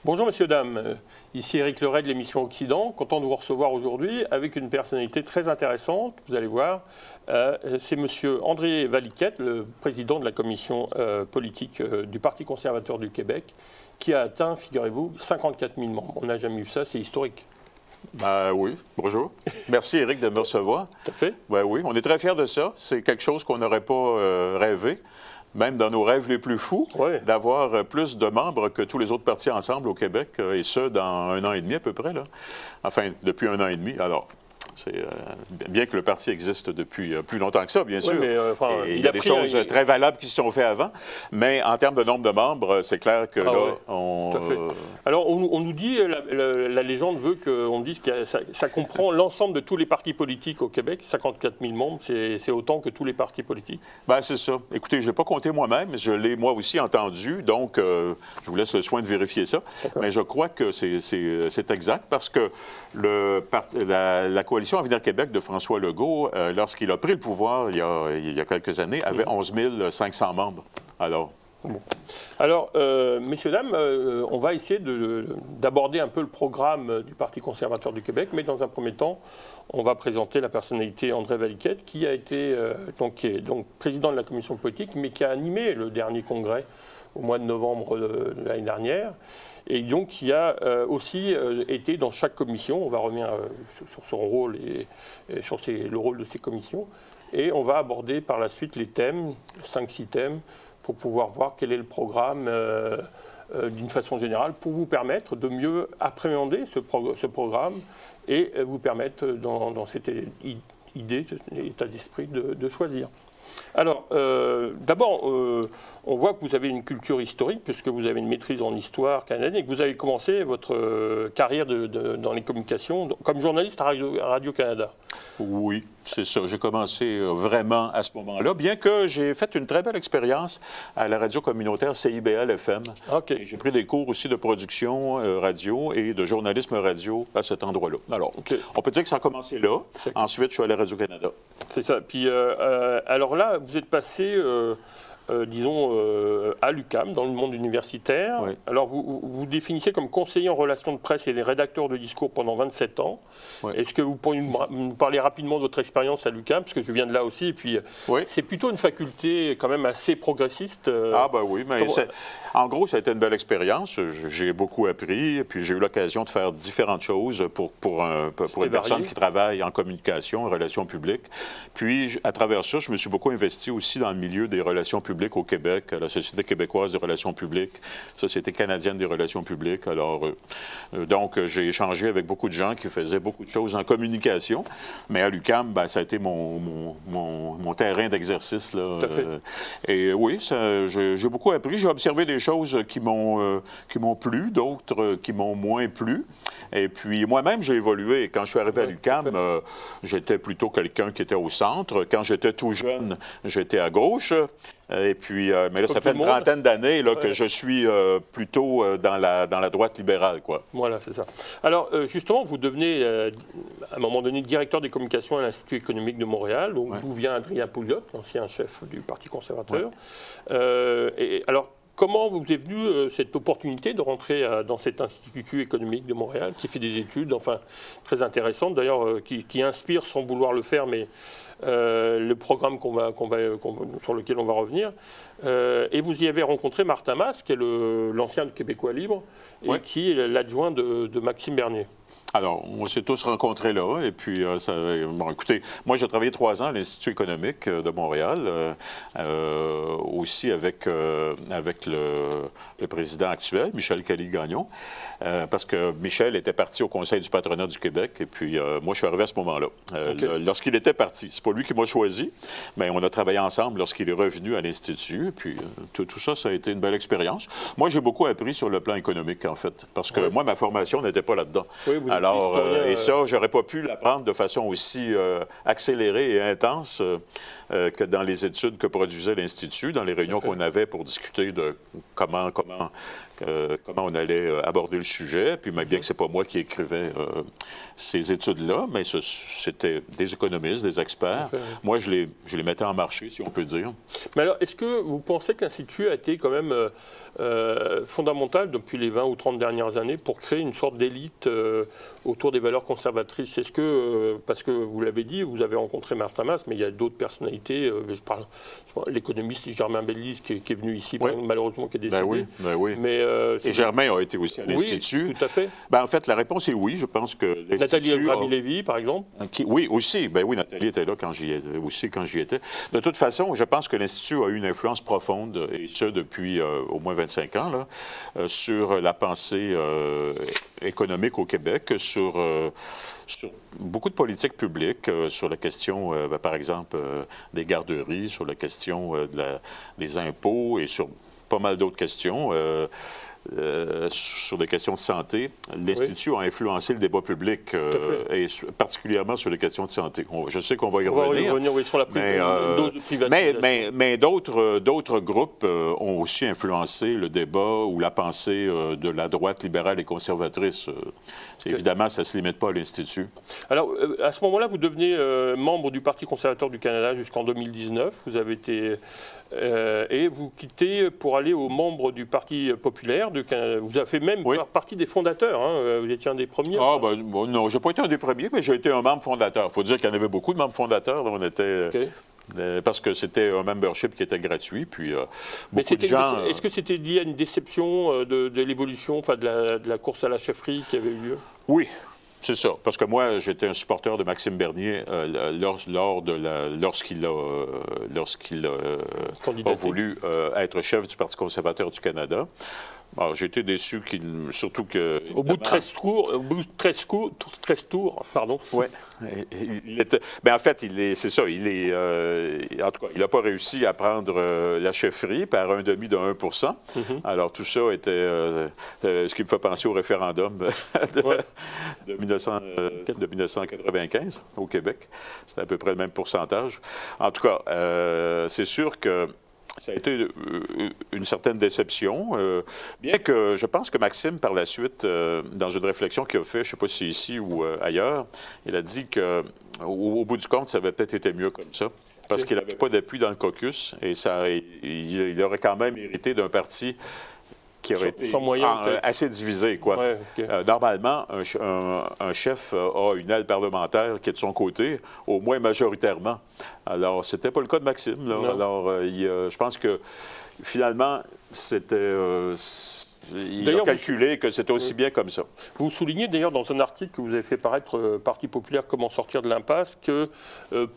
Bonjour messieurs, dames, ici Éric Leray de l'émission Occident, content de vous recevoir aujourd'hui avec une personnalité très intéressante, vous allez voir, c'est monsieur André Valiquette, le président de la commission politique du Parti conservateur du Québec, qui a atteint, figurez-vous, 54 000 membres. On n'a jamais eu ça, c'est historique. Oui, bonjour. Merci Éric de me recevoir. Tout à fait. Oui, on est très fiers de ça. C'est quelque chose qu'on n'aurait pas rêvé, même dans nos rêves les plus fous, d'avoir plus de membres que tous les autres partis ensemble au Québec, et ce, dans 1 an et demi à peu près, là. Enfin, depuis 1 an et demi. Alors, c'est bien que le parti existe depuis plus longtemps que ça, bien sûr. Mais, il y a des choses très valables qui se sont faites avant, mais en termes de nombre de membres, c'est clair que on... Tout à fait. Alors, on nous dit, la légende veut qu'on dise que ça comprend l'ensemble de tous les partis politiques au Québec. 54 000 membres, c'est autant que tous les partis politiques. Bien, c'est ça. Écoutez, je n'ai pas compté moi-même, je l'ai moi aussi entendu, donc je vous laisse le soin de vérifier ça. Mais je crois que c'est exact, parce que la coalition Avenir Québec de François Legault, lorsqu'il a pris le pouvoir il y a quelques années, avait 11 500 membres. Alors... Bon. Alors, messieurs, dames, on va essayer d'aborder un peu le programme du Parti conservateur du Québec, mais dans un premier temps, on va présenter la personnalité André Valiquette, qui a été qui est président de la commission politique, mais qui a animé le dernier congrès au mois de novembre de l'année dernière, et donc qui a aussi été dans chaque commission. On va revenir sur son rôle et sur le rôle de ces commissions, et on va aborder par la suite les thèmes, 5-6 thèmes, pour pouvoir voir quel est le programme d'une façon générale, pour vous permettre de mieux appréhender ce programme et vous permettre, dans cette idée, état d'esprit, de choisir. Alors, d'abord, on voit que vous avez une culture historique, puisque vous avez une maîtrise en histoire canadienne, et que vous avez commencé votre carrière dans les communications comme journaliste à Radio-Canada. Oui, c'est ça. J'ai commencé vraiment à ce moment-là, bien que j'ai fait une très belle expérience à la radio communautaire CIBL-FM. Okay. J'ai pris des cours aussi de production radio et de journalisme radio à cet endroit-là. Alors, on peut dire que ça a commencé là. Ensuite, je suis allé à Radio-Canada. C'est ça. Puis, alors là, vous êtes passé... disons, à l'UQAM, dans le monde universitaire. Oui. Alors, vous définissez comme conseiller en relations de presse et rédacteur de discours pendant 27 ans. Oui. Est-ce que vous pourriez nous parler rapidement de votre expérience à l'UQAM, parce que je viens de là aussi, et puis c'est plutôt une faculté quand même assez progressiste. Ah ben oui, mais en gros, ça a été une belle expérience. J'ai beaucoup appris, et puis j'ai eu l'occasion de faire différentes choses pour une personne qui travaille en communication, en relations publiques. Puis, à travers ça, je me suis beaucoup investi aussi dans le milieu des relations publiques au Québec, à la Société québécoise des relations publiques, Société canadienne des relations publiques. Alors, donc, j'ai échangé avec beaucoup de gens qui faisaient beaucoup de choses en communication, mais à l'UQAM, ben, ça a été mon terrain d'exercice. Et oui, j'ai beaucoup appris. J'ai observé des choses qui m'ont plu, d'autres qui m'ont moins plu. Et puis, moi-même, j'ai évolué. Quand je suis arrivé à l'UQAM, j'étais plutôt quelqu'un qui était au centre. Quand j'étais tout jeune, j'étais à gauche. Et puis, mais là, ça fait une trentaine d'années que je suis plutôt dans la droite libérale, quoi. Voilà, c'est ça. Alors, justement, vous devenez, à un moment donné, directeur des communications à l'Institut économique de Montréal, d'où vient Adrien Pouliot, ancien chef du Parti conservateur. Alors, comment vous est venue cette opportunité de rentrer dans cet Institut économique de Montréal, qui fait des études, enfin, très intéressantes, d'ailleurs, qui inspire sans vouloir le faire, mais... le programme sur lequel on va revenir. Et vous y avez rencontré Martin Mas, qui est l'ancien de Québécois libre, et qui est l'adjoint de Maxime Bernier. Alors, on s'est tous rencontrés là, et puis, bon, écoutez, moi, j'ai travaillé 3 ans à l'Institut économique de Montréal, aussi avec le président actuel, Michel Cali-Gagnon, parce que Michel était parti au Conseil du patronat du Québec, et puis, moi, je suis arrivé à ce moment-là. Lorsqu'il était parti, c'est pas lui qui m'a choisi, mais on a travaillé ensemble lorsqu'il est revenu à l'Institut, et puis, tout ça, ça a été une belle expérience. Moi, j'ai beaucoup appris sur le plan économique, en fait, parce que moi, ma formation n'était pas là-dedans. Alors, et ça, j'aurais pas pu l'apprendre de façon aussi accélérée et intense que dans les études que produisait l'Institut, dans les réunions qu'on avait pour discuter de comment on allait aborder le sujet. Puis bien que ce n'est pas moi qui écrivais ces études-là, mais c'était des économistes, des experts. Moi, je les mettais en marché, si on peut dire. Mais alors, est-ce que vous pensez que l'Institut a été quand même fondamental depuis les 20 ou 30 dernières années pour créer une sorte d'élite autour des valeurs conservatrices? Est-ce que, parce que vous l'avez dit, vous avez rencontré Martin Mas, mais il y a d'autres personnalités, je parle l'économiste Germain Bellis qui est venu ici, malheureusement, qui est décédé. Ben oui. Mais, et Germain a été aussi à l'Institut. Oui, tout à fait. En fait, la réponse est oui. Je pense que l'Institut... Nathalie Gravi-Lévy, par exemple. Oui, aussi. Ben oui, Nathalie était là quand j'y étais. De toute façon, je pense que l'Institut a eu une influence profonde, et ce, depuis au moins 25 ans, là, sur la pensée économique au Québec, sur beaucoup de politiques publiques, sur la question, par exemple, des garderies, sur la question des impôts et sur pas mal d'autres questions. Sur des questions de santé, l'Institut a influencé le débat public, et particulièrement sur les questions de santé. Je sais qu'on va y revenir. Sur la dose de privatisation. Mais d'autres groupes ont aussi influencé le débat ou la pensée de la droite libérale et conservatrice. Évidemment, ça ne se limite pas à l'Institut. Alors, à ce moment-là, vous devenez membre du Parti conservateur du Canada jusqu'en 2019. Vous avez été... et vous quittez pour aller aux membres du Parti populaire du Canada. Vous avez fait même partie des fondateurs. Hein. Vous étiez un des premiers. Non, je n'ai pas été un des premiers, mais j'ai été un membre fondateur. Il faut dire qu'il y en avait beaucoup de membres fondateurs. On était... parce que c'était un membership qui était gratuit, puis beaucoup de gens... Est-ce que c'était lié à une déception de l'évolution, enfin de la course à la chefferie qui avait eu lieu? Oui. C'est ça, parce que moi, j'étais un supporter de Maxime Bernier lorsqu'il a voulu être chef du Parti conservateur du Canada. Alors, j'ai été déçu, surtout que... Au bout de 13 tours, pardon. Oui. En fait, c'est ça. En tout cas, il n'a pas réussi à prendre la chefferie par un demi de 1 Alors, tout ça était ce qui me fait penser au référendum de 1995 au Québec. C'était à peu près le même pourcentage. En tout cas, c'est sûr que ça a été une certaine déception, bien que je pense que Maxime, par la suite, dans une réflexion qu'il a faite, je ne sais pas si ici ou ailleurs, il a dit qu'au bout du compte, ça avait peut-être été mieux comme ça, parce qu'il n'avait pas d'appui dans le caucus, et il aurait quand même hérité d'un parti qui aurait été assez divisé, quoi. Ouais, normalement, un chef a une aile parlementaire qui est de son côté, au moins majoritairement. Alors, c'était pas le cas de Maxime, là. Alors, je pense que, finalement, il a calculé que c'était aussi bien comme ça. Vous soulignez d'ailleurs dans un article que vous avez fait paraître, Parti populaire, comment sortir de l'impasse, que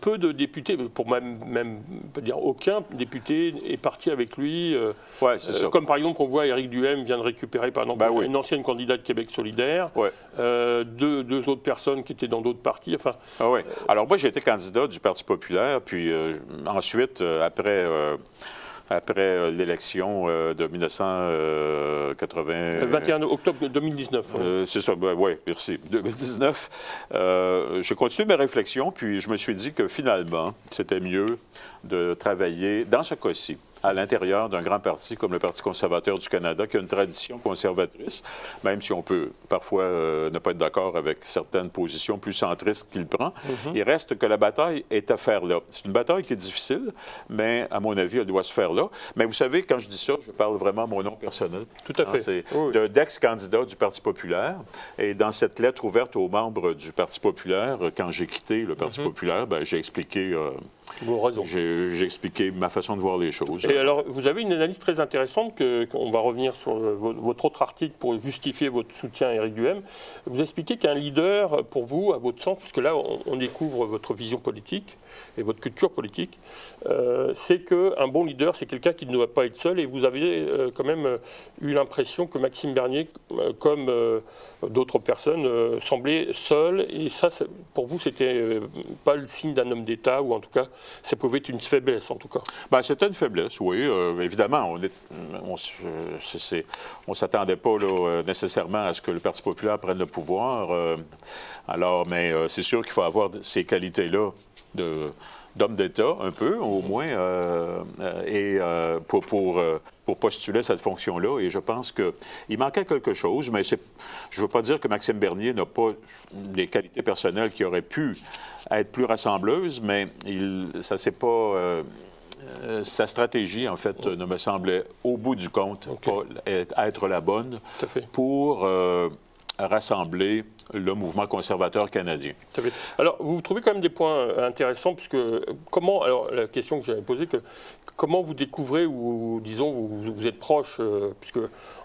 peu de députés, pour même pas dire aucun député, est parti avec lui. C'est ça. Comme par exemple, on voit Éric Duhaime vient de récupérer par exemple une ancienne candidate Québec solidaire, deux autres personnes qui étaient dans d'autres partis. Enfin, Alors moi, j'ai été candidat du Parti populaire, puis ensuite, après l'élection de 21 octobre 2019. C'est ça, oui, merci. 2019. J'ai continué mes réflexions, puis je me suis dit que finalement, c'était mieux de travailler, dans ce cas-ci, à l'intérieur d'un grand parti comme le Parti conservateur du Canada, qui a une tradition conservatrice, même si on peut parfois ne pas être d'accord avec certaines positions plus centristes qu'il prend. Il reste que la bataille est à faire là. C'est une bataille qui est difficile, mais à mon avis, elle doit se faire là. Mais vous savez, quand je dis ça, je parle vraiment à mon nom personnel. Tout à fait. C'est d'ex-candidat du Parti populaire. Et dans cette lettre ouverte aux membres du Parti populaire, quand j'ai quitté le Parti populaire, j'ai expliqué... Vos raisons. J'ai expliqué ma façon de voir les choses. Et alors, vous avez une analyse très intéressante, qu'on va revenir sur votre autre article pour justifier votre soutien à Éric Duhaime. Vous expliquez qu'un leader, pour vous, à votre sens, puisque là, on découvre votre vision politique et votre culture politique, c'est qu'un bon leader, c'est quelqu'un qui ne doit pas être seul. Et vous avez quand même eu l'impression que Maxime Bernier, comme d'autres personnes, semblait seul. Et ça, pour vous, c'était pas le signe d'un homme d'État, ou en tout cas, ça pouvait être une faiblesse, en tout cas. C'était une faiblesse, oui. Évidemment, on ne s'attendait pas là, nécessairement à ce que le Parti populaire prenne le pouvoir. Mais c'est sûr qu'il faut avoir ces qualités-là de d'homme d'État, un peu, au moins, pour postuler cette fonction-là. Et je pense qu'il manquait quelque chose, mais je ne veux pas dire que Maxime Bernier n'a pas des qualités personnelles qui auraient pu être plus rassembleuses, mais ça s'est pas... sa stratégie, en fait, ne me semblait, au bout du compte, pas être la bonne pour rassembler le mouvement conservateur canadien. Tout à fait. Alors, vous trouvez quand même des points intéressants, puisque comment, alors la question que j'avais posée, comment vous découvrez, ou disons, vous êtes proche, puisque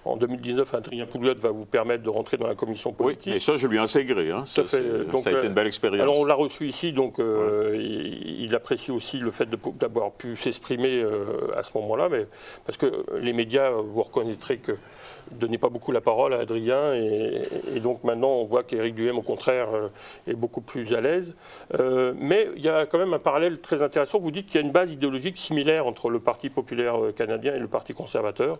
en 2019, Adrien Pouliot va vous permettre de rentrer dans la commission politique. Oui, et ça, je lui en sais gré. Hein. Ça a été une belle expérience. Alors, on l'a reçu ici, donc il apprécie aussi le fait d'avoir pu s'exprimer à ce moment-là, mais parce que les médias, vous reconnaîtrez que donnez pas beaucoup la parole à Adrien, et donc maintenant on voit qu'Éric Duhaime au contraire est beaucoup plus à l'aise. Mais il y a quand même un parallèle très intéressant. Vous dites qu'il y a une base idéologique similaire entre le Parti populaire canadien et le Parti conservateur,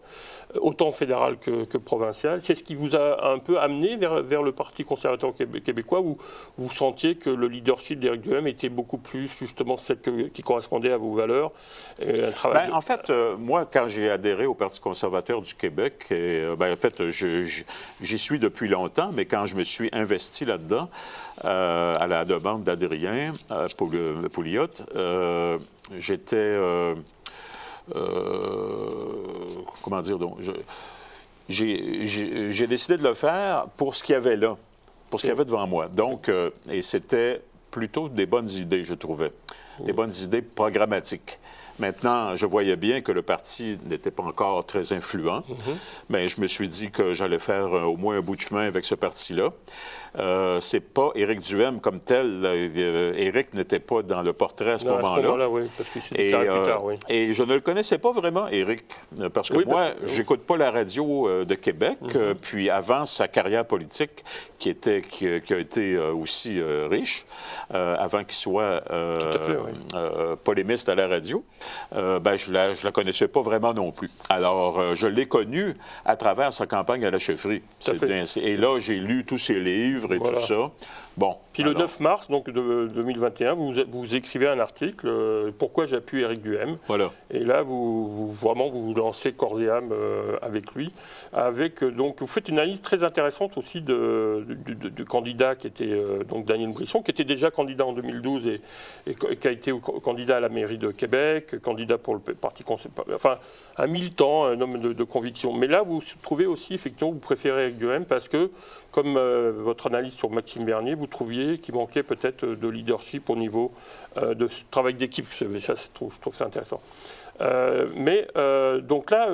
autant fédéral que provincial. C'est ce qui vous a un peu amené vers le Parti conservateur québécois, où vous sentiez que le leadership d'Éric Duhaime était beaucoup plus justement celle qui correspondait à vos valeurs. En fait, moi, quand j'ai adhéré au Parti conservateur du Québec, en fait, j'y suis depuis longtemps, mais quand je me suis investi là-dedans, à la demande d'Adrien Pouliot, j'étais... comment dire donc? J'ai décidé de le faire pour ce qu'il y avait là, pour ce qu'il y avait devant moi. Donc, et c'était plutôt des bonnes idées, je trouvais. Des bonnes idées programmatiques. Maintenant, je voyais bien que le parti n'était pas encore très influent, mais je me suis dit que j'allais faire au moins un bout de chemin avec ce parti-là. C'est pas Éric Duhaime comme tel. Éric n'était pas dans le portrait à ce moment-là. À ce moment-là, oui, parce qu'il s'est déclaré plus tard, oui. Et je ne le connaissais pas vraiment, Éric, parce que moi, j'écoute pas la radio de Québec. Puis avant sa carrière politique, qui a été aussi riche, avant qu'il soit polémiste à la radio, je la connaissais pas vraiment non plus. Alors, je l'ai connu à travers sa campagne à la chefferie. Et là, j'ai lu tous ses livres et tout ça. Bon. Puis le 9 mars donc, de 2021, vous écrivez un article « Pourquoi j'appuie Éric Duhaime ». Voilà. Et là, vous vous lancez corps et âme avec lui. Donc, vous faites une analyse très intéressante aussi du candidat qui était donc Daniel Brisson, qui était déjà candidat en 2012 et qui a été candidat à la mairie de Québec, candidat pour le Parti conservateur, enfin un militant, un homme de conviction. Mais là, vous trouvez aussi, effectivement, vous préférez Éric Duhaime parce que, comme votre analyse sur Maxime Bernier, vous trouviez qu'il manquait peut-être de leadership au niveau de ce travail d'équipe. Ça, je trouve ça intéressant. Donc là,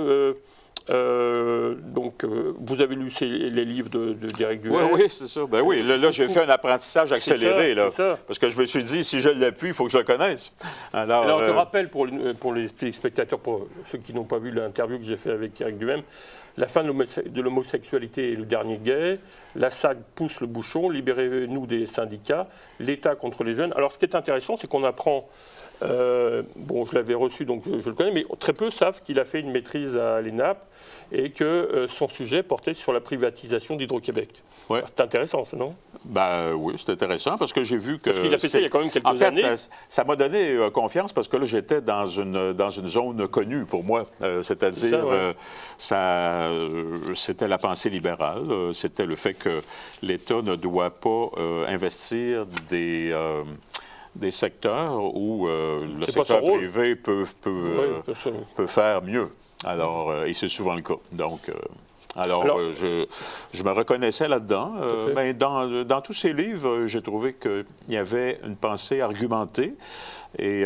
vous avez lu les livres d'Éric Duhaime. Oui, c'est ça. Ben oui, là j'ai fait un apprentissage accéléré. Parce que je me suis dit, si je l'appuie, il faut que je le connaisse. Alors je rappelle pour les spectateurs, pour ceux qui n'ont pas vu l'interview que j'ai fait avec Éric Duhaime, la fin de l'homosexualité est le dernier guet, la SAG pousse le bouchon, libérez-nous des syndicats, l'État contre les jeunes. Alors ce qui est intéressant, c'est qu'on apprend, je l'avais reçu donc je le connais, mais très peu savent qu'il a fait une maîtrise à l'ENAP et que son sujet portait sur la privatisation d'Hydro-Québec. Ouais. C'est intéressant, ça, non? Oui, c'est intéressant parce que j'ai vu que... Parce qu'il a fait ça il y a quand même quelques années. En fait, ça m'a donné confiance parce que là, j'étais dans une zone connue pour moi. C'est-à-dire, c'était la pensée libérale. C'était le fait que l'État ne doit pas investir des secteurs où le secteur privé peut faire mieux. Alors, et c'est souvent le cas. Donc... Alors, je me reconnaissais là-dedans. Mais dans tous ces livres, j'ai trouvé qu'il y avait une pensée argumentée et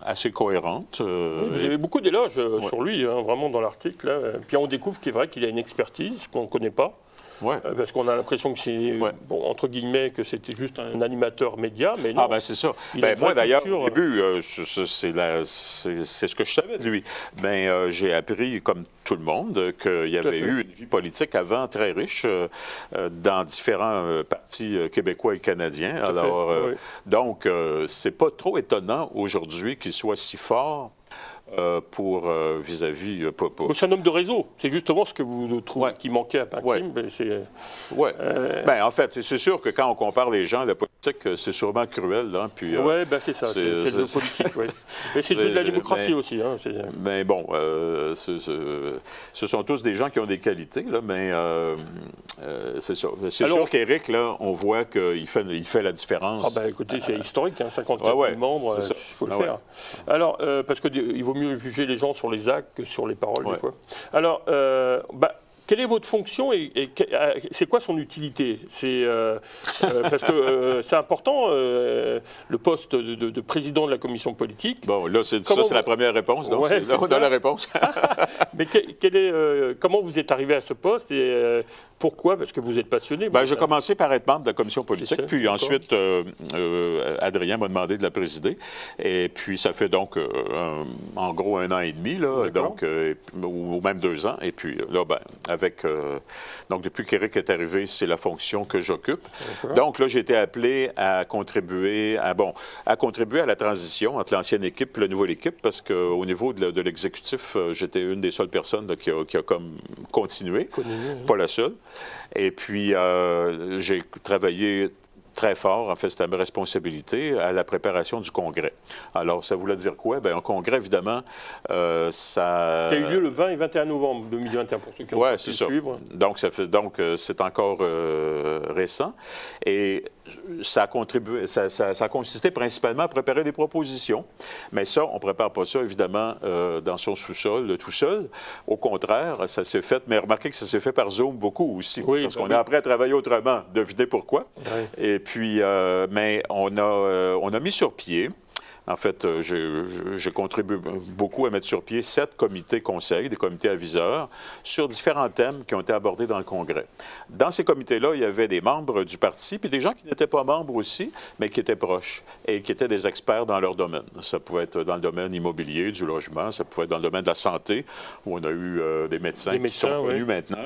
assez cohérente. Vous avez beaucoup d'éloges sur lui, vraiment, dans l'article. Puis on découvre qu'il est vrai qu'il a une expertise qu'on ne connaît pas. Ouais. Parce qu'on a l'impression que c'est, entre guillemets, que c'était juste un animateur média, mais non. C'est ça. Moi, d'ailleurs, au début, c'est ce que je savais de lui. Mais j'ai appris, comme tout le monde, qu'il y avait eu une vie politique avant très riche dans différents partis québécois et canadiens. Donc, c'est pas trop étonnant aujourd'hui qu'il soit si fort pour vis-à-vis... C'est un homme de réseau. C'est justement ce que vous trouvez qui manquait à Maxime. En fait, c'est sûr que quand on compare les gens, la politique c'est sûrement cruel, là. Puis, oui, ben c'est ça, c'est de politique, oui. Mais c'est de la démocratie aussi. Hein, mais bon, ce sont tous des gens qui ont des qualités, là, mais c'est ça. C'est sûr qu'Éric, là, on voit qu'il fait la différence. Ah ben écoutez, c'est historique, hein, 54 000 membres, il faut le faire. Alors, parce qu'il vaut mieux juger les gens sur les actes que sur les paroles, des fois. Alors, quelle est votre fonction et c'est quoi son utilité? Parce que c'est important, le poste de président de la commission politique. Bon, là, c'est la première réponse, donc là, on a la réponse. Mais comment vous êtes arrivé à ce poste et pourquoi? Parce que vous êtes passionné. J'ai commencé par être membre de la commission politique, puis ensuite, Adrien m'a demandé de la présider. Et puis, ça fait donc, en gros, 1 an et demi, là, donc, ou même 2 ans. Et puis, là, donc, depuis qu'Éric est arrivé, c'est la fonction que j'occupe. Donc, là, j'ai été appelé à contribuer à la transition entre l'ancienne équipe et la nouvelle équipe, parce qu'au niveau de l'exécutif, j'étais une des seules personnes là, qui a comme continué, pas la seule. Et puis, j'ai travaillé très fort, en fait, c'était ma responsabilité, à la préparation du congrès. Alors, ça voulait dire quoi? Bien, un congrès, évidemment, ça... Qui a eu lieu le 20 et 21 novembre 2021, pour ceux qui ont pu suivre. Donc, c'est encore récent. Et ça a contribué, ça a consisté principalement à préparer des propositions. Mais ça, on ne prépare pas ça, évidemment, dans son sous-sol, tout seul. Au contraire, ça s'est fait, mais remarquez que ça s'est fait par Zoom beaucoup aussi, parce qu'on a appris à travailler autrement. Devinez pourquoi. Oui. Et puis, mais on a mis sur pied. En fait, j'ai contribué beaucoup à mettre sur pied 7 comités conseils, des comités aviseurs, sur différents thèmes qui ont été abordés dans le Congrès. Dans ces comités-là, il y avait des membres du parti, puis des gens qui n'étaient pas membres aussi, mais qui étaient proches et qui étaient des experts dans leur domaine. Ça pouvait être dans le domaine immobilier, du logement, ça pouvait être dans le domaine de la santé, où on a eu des médecins qui sont connus maintenant.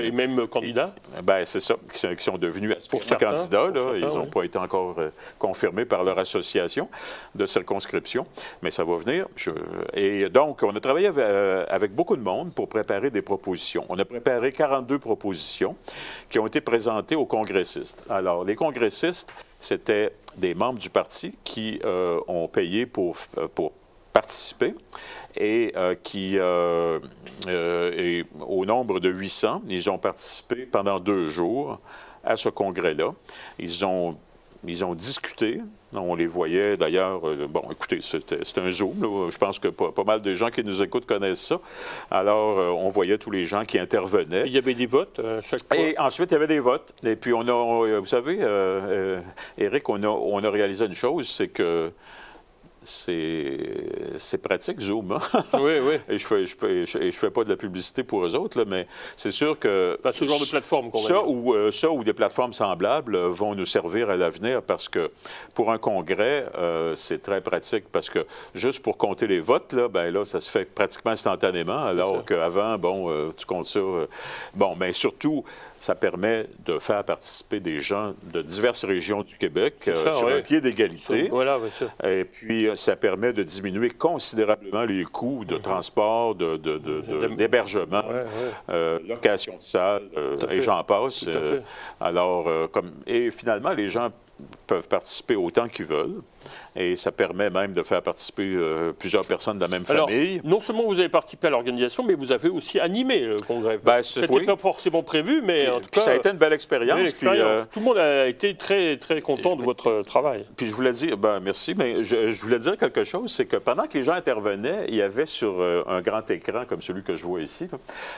Et même candidats? Bien, c'est ça, qui sont devenus candidats. Ils n'ont pas été encore confirmés par leur association de circonscription, mais ça va venir. Et donc, on a travaillé avec beaucoup de monde pour préparer des propositions. On a préparé 42 propositions qui ont été présentées aux congressistes. Alors, les congressistes, c'était des membres du parti qui ont payé pour participer et et au nombre de 800, ils ont participé pendant 2 jours à ce congrès-là. Ils ont discuté. On les voyait d'ailleurs. Bon, écoutez, c'est un Zoom. Là. Je pense que pas mal de gens qui nous écoutent connaissent ça. Alors, on voyait tous les gens qui intervenaient. Il y avait des votes chaque fois. Et ensuite, il y avait des votes. Et puis, vous savez, Éric, on a réalisé une chose, c'est que c'est pratique, Zoom. Hein? Oui, oui. Et je fais pas de la publicité pour eux autres, là, mais c'est sûr que... Pas ce genre de plateforme qu'on va dire. Ça ou des plateformes semblables vont nous servir à l'avenir parce que pour un congrès, c'est très pratique parce que juste pour compter les votes, là, ça se fait pratiquement instantanément, alors qu'avant, tu comptes ça. Mais surtout, ça permet de faire participer des gens de diverses régions du Québec sur un pied d'égalité. Voilà, et puis, ça permet de diminuer considérablement les coûts de transport, d'hébergement, location de salles, et j'en passe. Et finalement, les gens peuvent participer autant qu'ils veulent. Et ça permet même de faire participer plusieurs personnes de la même famille. Non seulement vous avez participé à l'organisation, mais vous avez aussi animé le congrès. C'était pas forcément prévu, mais en tout cas... Ça a été une belle expérience. Tout le monde a été très, très content de votre travail. Puis je voulais dire... merci, mais je voulais dire quelque chose, c'est que pendant que les gens intervenaient, il y avait sur un grand écran, comme celui que je vois ici,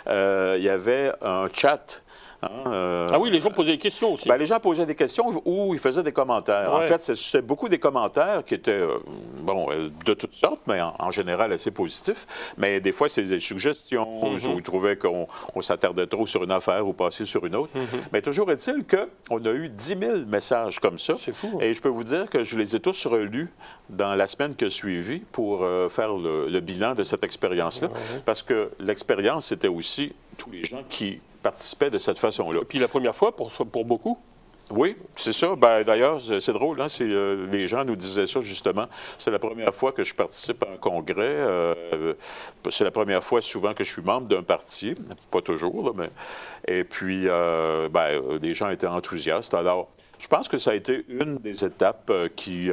il y avait un chat. Ah oui, les gens posaient des questions aussi. Les gens posaient des questions ou ils faisaient des commentaires. Ouais. En fait, c'était beaucoup des commentaires qui étaient, de toutes sortes, mais en général assez positifs. Mais des fois, c'était des suggestions où ils trouvaient qu'on s'attardait trop sur une affaire ou passait sur une autre. Mais toujours est-il qu'on a eu 10 000 messages comme ça. C'est fou. Et je peux vous dire que je les ai tous relus dans la semaine qui a suivi pour faire le bilan de cette expérience-là. Parce que l'expérience, c'était aussi tous les gens qui participaient de cette façon-là. Et puis la première fois pour beaucoup? Oui, c'est ça. D'ailleurs, c'est drôle, hein? Les gens nous disaient ça, justement. C'est la première fois que je participe à un congrès. C'est la première fois, souvent, que je suis membre d'un parti. Pas toujours, là, mais... Et puis, les gens étaient enthousiastes. Alors, Je pense que ça a été une des étapes qui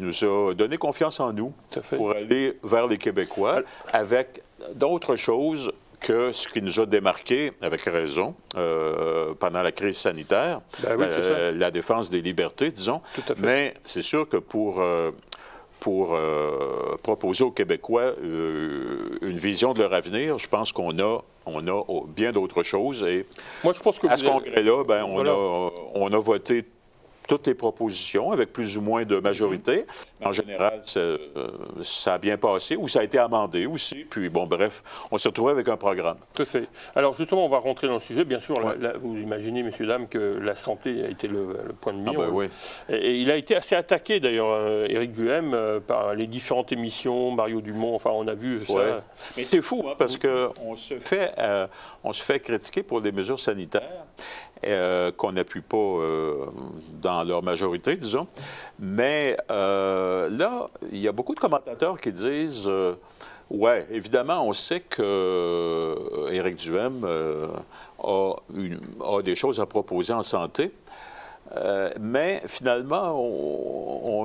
nous a donné confiance en nous pour aller vers les Québécois avec d'autres choses que ce qui nous a démarqué, avec raison, pendant la crise sanitaire, la défense des libertés, disons. Mais c'est sûr que pour proposer aux Québécois une vision de leur avenir, je pense qu'on a bien d'autres choses. Et moi, je pense que à ce congrès-là, on a voté toutes les propositions avec plus ou moins de majorité. En général, ça a bien passé ou ça a été amendé aussi. Puis, bon, bref, on s'est retrouvé avec un programme. Tout à fait. Alors, justement, on va rentrer dans le sujet. Bien sûr, vous imaginez, messieurs, dames, que la santé a été le point de mire. Oui. Et il a été assez attaqué, d'ailleurs, Éric Duhem, par les différentes émissions, Mario Dumont, enfin, on a vu ça. Ouais. Mais c'est fou, hein, parce qu'on se fait critiquer pour des mesures sanitaires. Qu'on n'appuie pas dans leur majorité, disons. Mais là, il y a beaucoup de commentateurs qui disent oui, évidemment, on sait que Éric Duhem a des choses à proposer en santé. Mais finalement,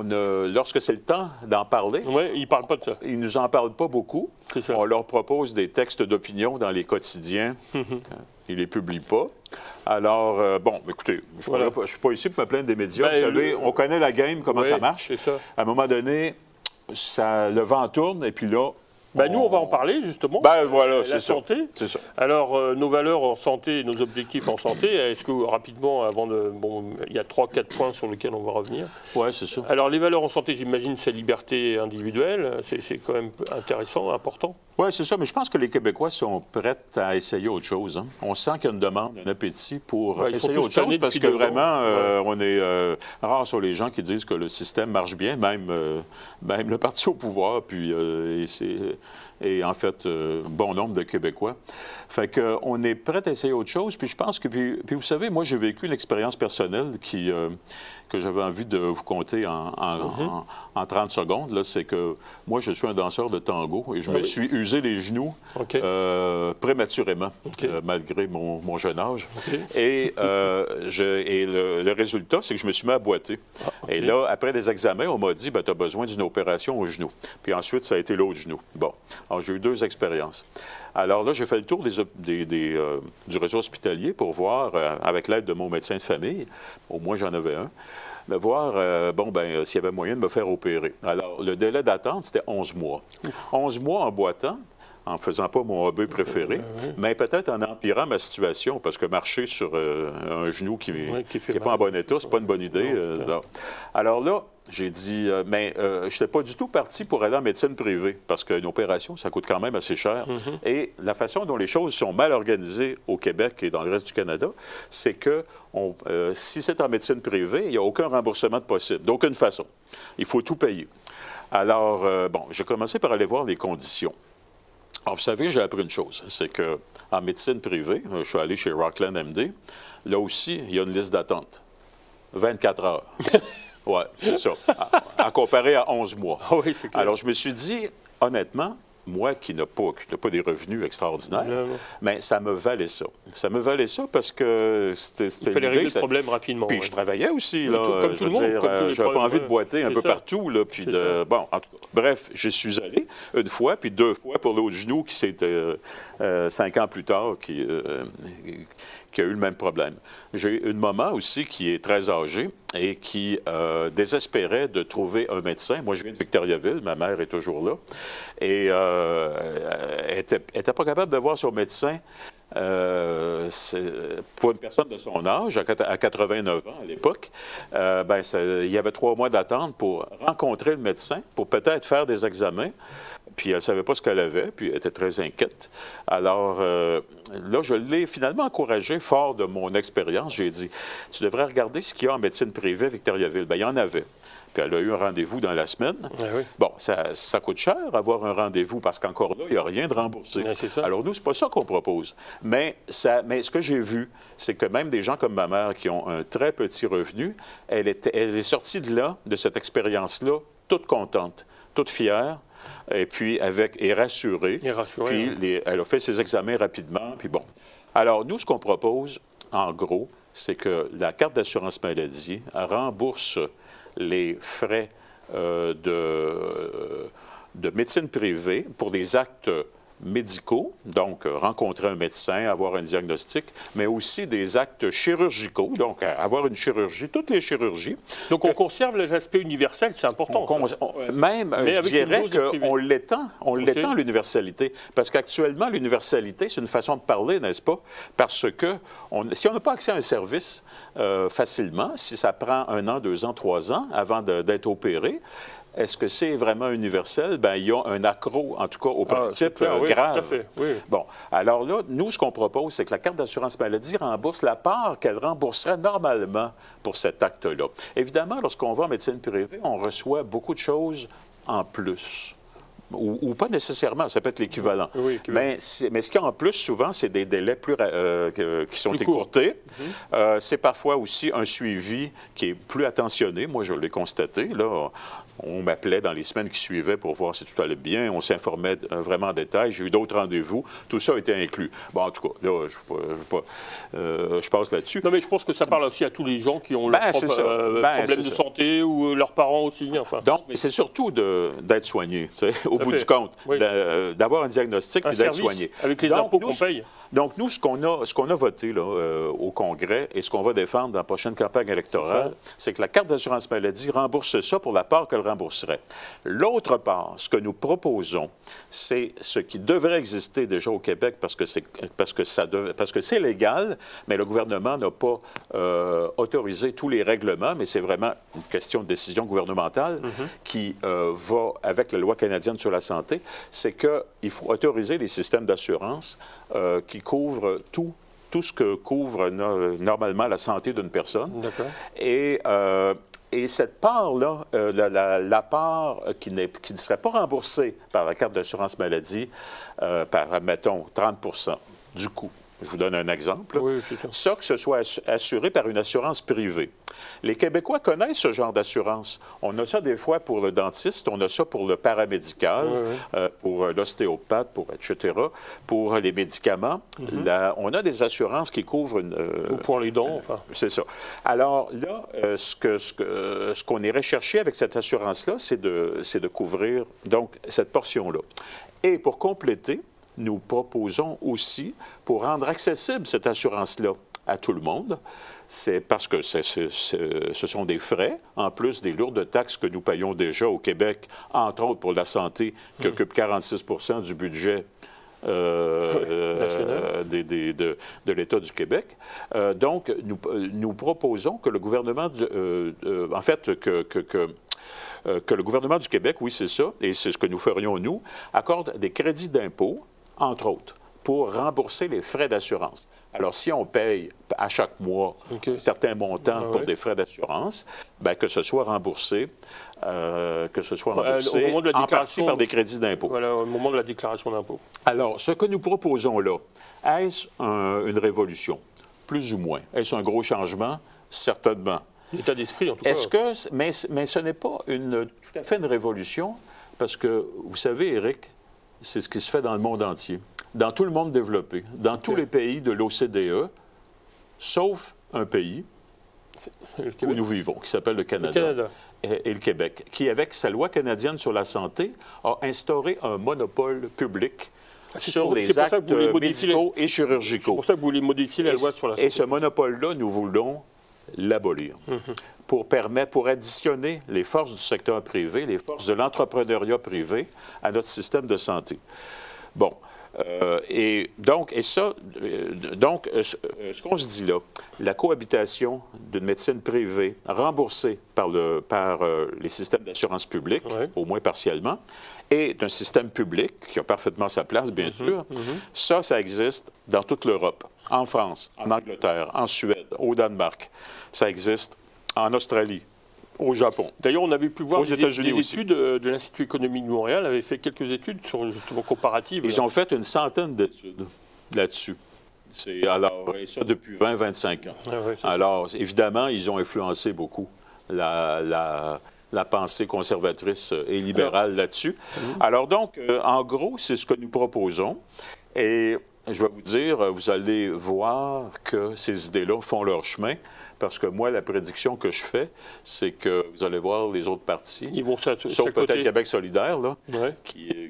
lorsque c'est le temps d'en parler, il ne parle pas de ça. Ils ne nous en parlent pas beaucoup. On leur propose des textes d'opinion dans les quotidiens. Ils ne les publient pas. Alors, bon, écoutez, je ne suis pas ici pour me plaindre des médias. Vous savez, on connaît la game, comment ça marche. À un moment donné, le vent tourne, et puis là... nous, on va en parler, justement. Voilà, c'est ça. Santé. C'est ça. Alors, nos valeurs en santé, nos objectifs en santé, est-ce que, rapidement, il y a 3-4 points sur lesquels on va revenir. Oui, c'est ça. Alors, les valeurs en santé, j'imagine, c'est liberté individuelle. C'est quand même intéressant, important. Oui, c'est ça. Mais je pense que les Québécois sont prêts à essayer autre chose. Hein. On sent qu'il y a une demande, un appétit pour essayer autre chose, parce que vraiment, on est rares sur les gens qui disent que le système marche bien, même le parti au pouvoir, puis et en fait, bon nombre de Québécois. Fait qu'on est prêt à essayer autre chose. Puis je pense que... Puis vous savez, moi, j'ai vécu une expérience personnelle que j'avais envie de vous conter en 30 secondes. C'est que moi, je suis un danseur de tango et je me suis usé les genoux prématurément, malgré mon jeune âge. Et le résultat, c'est que je me suis mis à boiter. Et là, après des examens, on m'a dit, tu as besoin d'une opération au genou. Puis ensuite, ça a été l'autre genou. Bon. Alors, j'ai eu 2 expériences. Alors là, j'ai fait le tour du réseau hospitalier pour voir, avec l'aide de mon médecin de famille, au moins j'en avais un, de voir, s'il y avait moyen de me faire opérer. Alors, le délai d'attente, c'était 11 mois. 11 mois en boitant, en ne faisant pas mon hobby préféré, mais peut-être en empirant ma situation, parce que marcher sur un genou qui n'est pas en bon état, c'est pas une bonne idée. Alors là, j'ai dit, je n'étais pas du tout parti pour aller en médecine privée, parce qu'une opération, ça coûte quand même assez cher. Et la façon dont les choses sont mal organisées au Québec et dans le reste du Canada, c'est que si c'est en médecine privée, il n'y a aucun remboursement de possible, d'aucune façon. Il faut tout payer. Alors, j'ai commencé par aller voir les conditions. Alors, vous savez, j'ai appris une chose, c'est qu'en médecine privée, je suis allé chez Rockland MD, là aussi, il y a une liste d'attente. 24 heures. Oui, c'est ça. À comparer à 11 mois. Oui, c'est clair. Alors, je me suis dit, honnêtement, moi qui n'ai pas des revenus extraordinaires, mais ça me valait ça. Ça me valait ça parce que c'était il fallait régler le problème rapidement. Puis je travaillais aussi, là. Comme tout le monde. J'avais pas envie de boiter un peu partout, là. Puis bon, en tout cas, bref, j'y suis allé une fois, puis 2 fois pour l'autre genou qui c'était 5 ans plus tard, qui a eu le même problème. J'ai une maman aussi qui est très âgée et qui désespérait de trouver un médecin. Moi, je viens de Victoriaville, ma mère est toujours là, et elle n'était pas capable de voir son médecin pour une personne de son âge, à 89 ans à l'époque. Il y avait 3 mois d'attente pour rencontrer le médecin, pour peut-être faire des examens. Puis elle ne savait pas ce qu'elle avait, puis elle était très inquiète. Alors là, je l'ai finalement encouragée, fort de mon expérience. J'ai dit, tu devrais regarder ce qu'il y a en médecine privée à Victoriaville. Bien, il y en avait. Puis elle a eu un rendez-vous dans la semaine. Bon, ça coûte cher, avoir un rendez-vous, parce qu'encore là, il n'y a rien de remboursé. Alors nous, c'est pas ça qu'on propose. Mais ce que j'ai vu, c'est que même des gens comme ma mère, qui ont un très petit revenu, elle est sortie de là, de cette expérience-là, toute contente, toute fière. Et puis, rassurée. Puis, elle a fait ses examens rapidement. Puis bon. Alors, nous, ce qu'on propose, en gros, c'est que la carte d'assurance maladie rembourse les frais de médecine privée pour des actes médicaux, donc rencontrer un médecin, avoir un diagnostic, mais aussi des actes chirurgicaux, donc avoir une chirurgie, toutes les chirurgies. Donc on conserve l'aspect universel, c'est important. Même, je dirais qu'on l'étend l'universalité, parce qu'actuellement, l'universalité, c'est une façon de parler, n'est-ce pas? Parce que si on n'a pas accès à un service facilement, si ça prend 1 an, 2 ans, 3 ans avant d'être opéré, est-ce que c'est vraiment universel? Bien, il y a un accroc, en tout cas, au principe grave. Oui, tout à fait, oui. Bon, alors là, nous, ce qu'on propose, c'est que la carte d'assurance maladie rembourse la part qu'elle rembourserait normalement pour cet acte-là. Évidemment, lorsqu'on va en médecine privée, on reçoit beaucoup de choses en plus. Ou pas nécessairement, ça peut être l'équivalent. Oui, mais ce qu'il y a en plus, souvent, c'est des délais qui sont écourtés. C'est parfois aussi un suivi qui est plus attentionné. Moi, je l'ai constaté. Là, on m'appelait dans les semaines qui suivaient pour voir si tout allait bien. On s'informait vraiment en détail. J'ai eu d'autres rendez-vous. Tout ça a été inclus. Bon, en tout cas, là, je passe là-dessus. Non, mais je pense que ça parle aussi à tous les gens qui ont leurs problèmes de santé ou leurs parents aussi. Enfin. Donc, mais c'est surtout d'être soigné, tu sais, au bout du compte, d'avoir un diagnostic et d'être soigné. Avec les impôts qu'on paye. Donc, nous, ce qu'on a voté là, au Congrès et ce qu'on va défendre dans la prochaine campagne électorale, c'est que la carte d'assurance maladie rembourse ça pour la part qu'elle rembourserait. L'autre part, ce que nous proposons, c'est ce qui devrait exister déjà au Québec parce que c'est légal, mais le gouvernement n'a pas autorisé tous les règlements, mais c'est vraiment une question de décision gouvernementale qui va avec la loi canadienne sur la santé, c'est qu'il faut autoriser des systèmes d'assurance qui couvrent tout ce que couvre normalement la santé d'une personne. Et cette part-là, la part qui ne serait pas remboursée par la carte d'assurance maladie, par, mettons, 30 du coût. Je vous donne un exemple. Oui, ça, que ce soit assuré par une assurance privée. Les Québécois connaissent ce genre d'assurance. On a ça des fois pour le dentiste, on a ça pour le paramédical, pour l'ostéopathe, etc., pour les médicaments. On a des assurances qui couvrent... Ou pour les dents, enfin. C'est ça. Alors là, ce qu'on irait chercher avec cette assurance-là, c'est de couvrir donc cette portion-là. Et pour compléter, nous proposons aussi, pour rendre accessible cette assurance-là à tout le monde, c'est parce que ce sont des frais, en plus des lourdes taxes que nous payons déjà au Québec, entre autres pour la santé, qui occupe 46 du budget de l'État du Québec. Donc, nous proposons que le gouvernement, que le gouvernement du Québec, oui, c'est ça, et c'est ce que nous ferions, nous, accorde des crédits d'impôt, entre autres, pour rembourser les frais d'assurance. Alors, si on paye à chaque mois certains montants pour des frais d'assurance, bien, que ce soit remboursé, en partie par des crédits d'impôt. Voilà, au moment de la déclaration d'impôt. Alors, ce que nous proposons là, est-ce une révolution? Plus ou moins. Est-ce un gros changement? Certainement. L'état d'esprit, en tout cas. Mais ce n'est pas tout à fait une révolution, parce que, vous savez, Éric, c'est ce qui se fait dans le monde entier. Dans tout le monde développé, dans tous les pays de l'OCDE, sauf un pays où nous vivons, qui s'appelle le Canada. Et le Québec, qui, avec sa loi canadienne sur la santé, a instauré un monopole public sur les actes médicaux et chirurgicaux. C'est pour ça que vous voulez modifier la loi sur la santé. Et ce monopole-là, nous voulons l'abolir pour additionner les forces du secteur privé, les forces de l'entrepreneuriat privé à notre système de santé. Bon. Ce qu'on se dit là, la cohabitation d'une médecine privée remboursée par les systèmes d'assurance publique, au moins partiellement, et d'un système public qui a parfaitement sa place, bien sûr, ça existe dans toute l'Europe, en France, en Angleterre, en Suède, au Danemark. Ça existe en Australie, au Japon. D'ailleurs, on avait pu voir des études de l'Institut économique de Montréal avaient fait quelques études sur justement comparatives. Ils ont fait une centaine d'études là-dessus. Et ça depuis 20-25 ans. Alors, évidemment, ils ont influencé beaucoup la pensée conservatrice et libérale là-dessus. Alors donc, en gros, c'est ce que nous proposons. Et je vais vous dire, vous allez voir que ces idées-là font leur chemin, parce que moi, la prédiction que je fais, c'est que vous allez voir les autres partis, ils vont sauf peut-être Québec solidaire, là, ouais.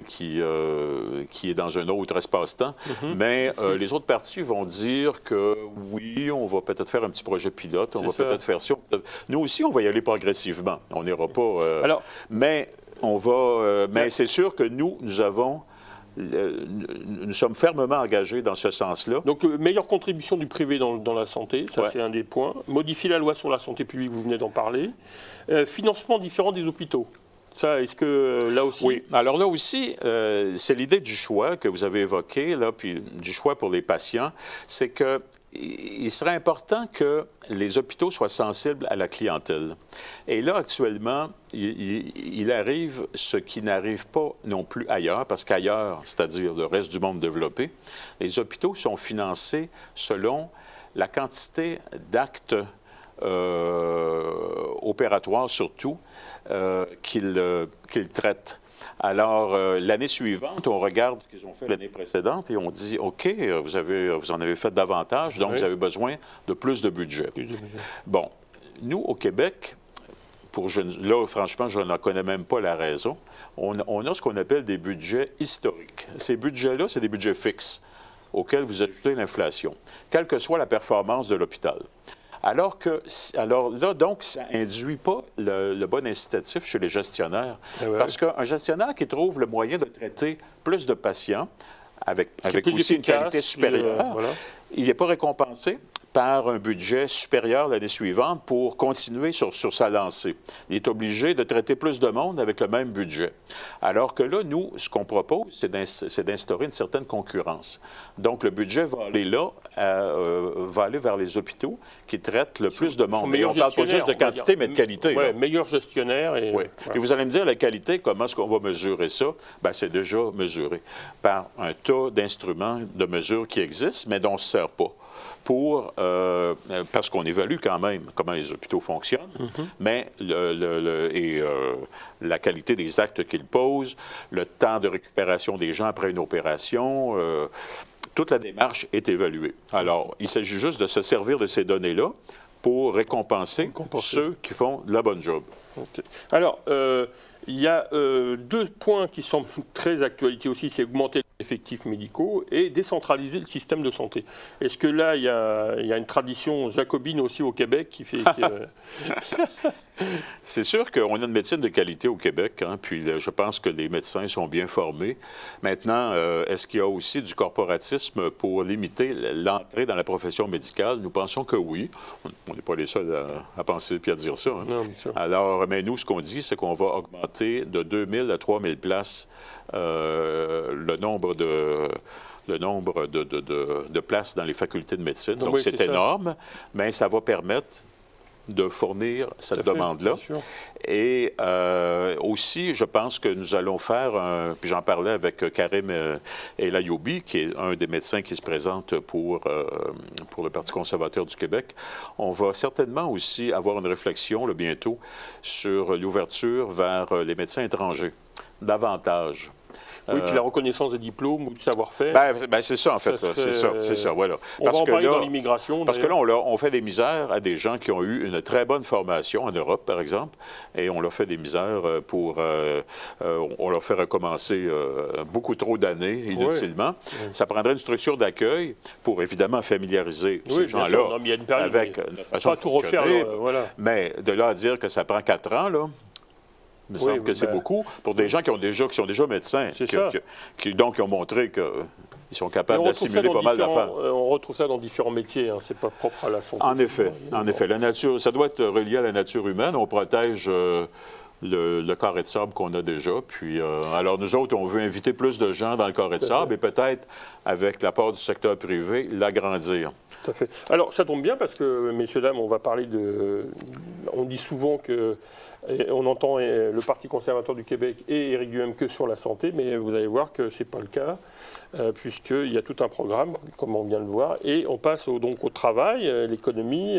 qui est dans un autre espace-temps, mais les autres partis vont dire que oui, on va peut-être faire un petit projet pilote, on va peut-être faire ça. Nous aussi, on va y aller progressivement. On n'ira pas... Alors, mais on va... mais c'est sûr que nous avons... nous sommes fermement engagés dans ce sens-là. Donc, meilleure contribution du privé dans la santé, ça c'est un des points. Modifier la loi sur la santé publique, vous venez d'en parler. Financement différent des hôpitaux. Ça, est-ce que là aussi... Oui. Alors là aussi, c'est l'idée du choix que vous avez évoqué, là, puis du choix pour les patients, c'est que il serait important que les hôpitaux soient sensibles à la clientèle. Et là, actuellement, il arrive ce qui n'arrive pas non plus ailleurs, parce qu'ailleurs, c'est-à-dire le reste du monde développé, les hôpitaux sont financés selon la quantité d'actes opératoires, surtout, qu'ils traitent. Alors, l'année suivante, on regarde ce qu'ils ont fait l'année précédente et on dit, OK, vous en avez fait davantage, donc vous avez besoin de plus de budget. Bon, nous, au Québec, là, franchement, je n'en connais même pas la raison, on a ce qu'on appelle des budgets historiques. Ces budgets-là, c'est des budgets fixes auxquels vous ajoutez l'inflation, quelle que soit la performance de l'hôpital. Alors là, donc, ça n'induit pas le bon incitatif chez les gestionnaires. Parce qu'un gestionnaire qui trouve le moyen de traiter plus de patients, avec aussi une qualité supérieure, il n'est pas récompensé par un budget supérieur l'année suivante pour continuer sur sa lancée. Il est obligé de traiter plus de monde avec le même budget. Alors que là, nous, ce qu'on propose, c'est d'instaurer une certaine concurrence. Donc, le budget va aller là, va aller vers les hôpitaux qui traitent le plus de monde. Et on ne parle pas juste de quantité, mais de qualité. Oui, meilleur gestionnaire. Et Et vous allez me dire, la qualité, comment est-ce qu'on va mesurer ça? Bien, c'est déjà mesuré par un tas d'instruments de mesure qui existent, mais dont on ne se sert pas. Parce qu'on évalue quand même comment les hôpitaux fonctionnent, mais la qualité des actes qu'ils posent, le temps de récupération des gens après une opération, toute la démarche est évaluée. Alors, il s'agit juste de se servir de ces données-là pour récompenser ceux qui font la bonne job. Okay. Alors, il y a deux points qui semblent très d'actualité aussi, c'est augmenter les effectifs médicaux et décentraliser le système de santé. Est-ce que là, il y a une tradition jacobine aussi au Québec qui fait... C'est sûr qu'on a une médecine de qualité au Québec, hein, puis je pense que les médecins sont bien formés. Maintenant, est-ce qu'il y a aussi du corporatisme pour limiter l'entrée dans la profession médicale? Nous pensons que oui. On n'est pas les seuls à penser puis à dire ça. Hein. Non, bien sûr. Alors, mais nous, ce qu'on dit, c'est qu'on va augmenter de 2000 à 3000 places le nombre de places dans les facultés de médecine. Donc, oui, c'est énorme, mais ça va permettre de fournir cette demande-là. Et aussi, je pense que nous allons faire, puis j'en parlais avec Karim El Ayoubi, qui est un des médecins qui se présente pour le Parti conservateur du Québec. On va certainement aussi avoir une réflexion là, bientôt sur l'ouverture vers les médecins étrangers, davantage. Oui, puis la reconnaissance des diplômes ou du savoir-faire. Ben, c'est ça, en fait. C'est ça, voilà. On va en parler dans l'immigration. Parce que là, on fait des misères à des gens qui ont eu une très bonne formation en Europe, par exemple, et on leur fait des misères on leur fait recommencer beaucoup trop d'années, inutilement. Oui. Ça prendrait une structure d'accueil pour, évidemment, familiariser ces gens-là avec notre façon de fonctionner. Mais de là à dire que ça prend 4 ans, là... Il me semble que c'est beaucoup pour des gens qui sont déjà médecins, qui ont montré qu'ils sont capables d'assimiler pas mal d'affaires. On retrouve ça dans différents métiers, hein, c'est pas propre à la santé. En effet, la nature, ça doit être relié à la nature humaine. On protège le carré de sable qu'on a déjà. Puis, alors, nous autres, on veut inviter plus de gens dans le carré de sable et peut-être, avec l'apport du secteur privé, l'agrandir. Tout à fait. Alors, ça tombe bien parce que, messieurs, dames, on va parler de... On dit souvent que... on entend le Parti conservateur du Québec et Éric Duhem que sur la santé, mais vous allez voir que ce n'est pas le cas. puisqu'il y a tout un programme, comme on vient de le voir, et on passe donc au travail, l'économie,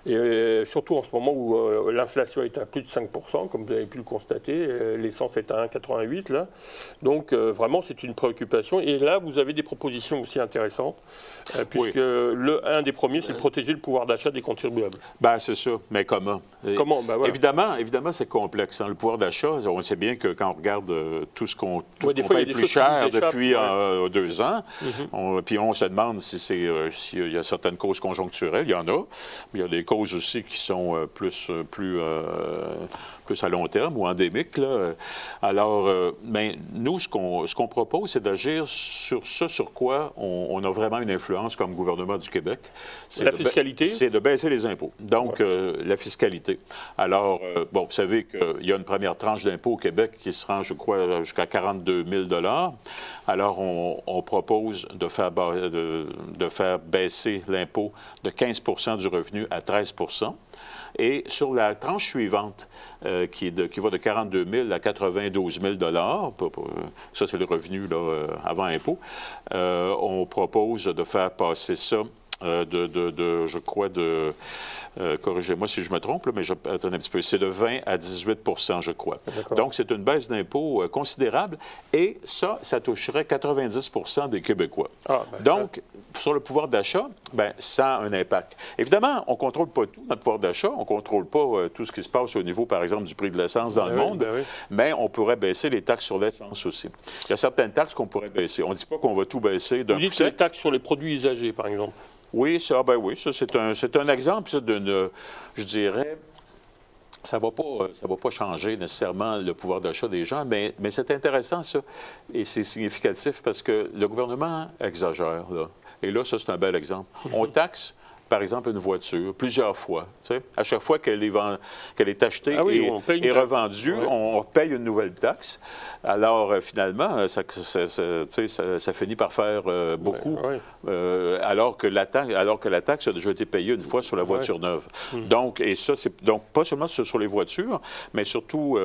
et surtout en ce moment où l'inflation est à plus de 5%, comme vous avez pu le constater, l'essence est à 1,88 là. Donc vraiment, c'est une préoccupation. Et là, vous avez des propositions aussi intéressantes, puisque un des premiers, c'est de protéger le pouvoir d'achat des contribuables. Ben, c'est ça. Mais comment? Comment? Ben, voilà. Évidemment, c'est complexe. Hein. Le pouvoir d'achat, on sait bien que quand on regarde tout ce qu'on paye plus cher depuis 2 ans, puis on se demande si s'il y a certaines causes conjoncturelles. Il y en a. Mais il y a des causes aussi qui sont plus à long terme ou endémiques. Là. Alors, nous, ce qu'on propose, c'est d'agir sur ce sur quoi on a vraiment une influence comme gouvernement du Québec. La fiscalité? C'est de baisser les impôts. Donc, la fiscalité. Alors, vous savez qu'il y a une première tranche d'impôt au Québec qui se rend, je crois, jusqu'à 42 000 $. Alors, on propose de faire baisser l'impôt de 15 % du revenu à 13 %. Et sur la tranche suivante, qui va de 42 000 à 92 000 $, ça c'est le revenu là, avant impôt, on propose de faire passer ça je crois, corrigez-moi si je me trompe, là, mais attendez un petit peu, c'est de 20 à 18 % je crois. Donc, c'est une baisse d'impôt considérable et ça toucherait 90 % des Québécois. Donc, sur le pouvoir d'achat, ça a un impact. Évidemment, on ne contrôle pas tout notre pouvoir d'achat, on ne contrôle pas tout ce qui se passe au niveau, par exemple, du prix de l'essence dans le monde, mais on pourrait baisser les taxes sur l'essence aussi. Il y a certaines taxes qu'on pourrait baisser. On ne dit pas qu'on va tout baisser d'un coup sec. Vous dites les taxes sur les produits usagés, par exemple. Oui, ça c'est un exemple je dirais, ça va pas changer nécessairement le pouvoir d'achat des gens, mais c'est intéressant, ça, et c'est significatif parce que le gouvernement exagère, là. Et là, ça, c'est un bel exemple. On taxe, par exemple, une voiture plusieurs fois. À chaque fois qu'elle est achetée et revendue, on paye une nouvelle taxe. Alors, finalement, ça finit par faire beaucoup, alors que la taxe a déjà été payée une fois sur la voiture neuve. Donc, donc pas seulement sur les voitures, mais surtout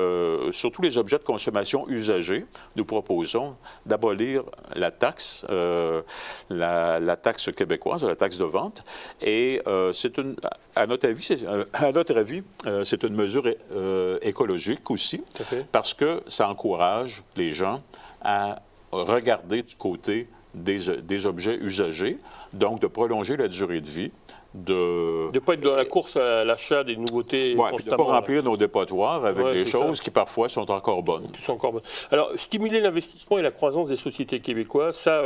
les objets de consommation usagés. Nous proposons d'abolir la taxe, la taxe québécoise, la taxe de vente. Et à notre avis, c'est une mesure écologique aussi, parce que ça encourage les gens à regarder du côté des objets usagés, donc de prolonger la durée de vie. De ne pas être dans la course à l'achat des nouveautés constamment. Puis de ne pas remplir nos dépotoirs avec des choses qui parfois sont encore bonnes. Alors, stimuler l'investissement et la croissance des sociétés québécoises, ça,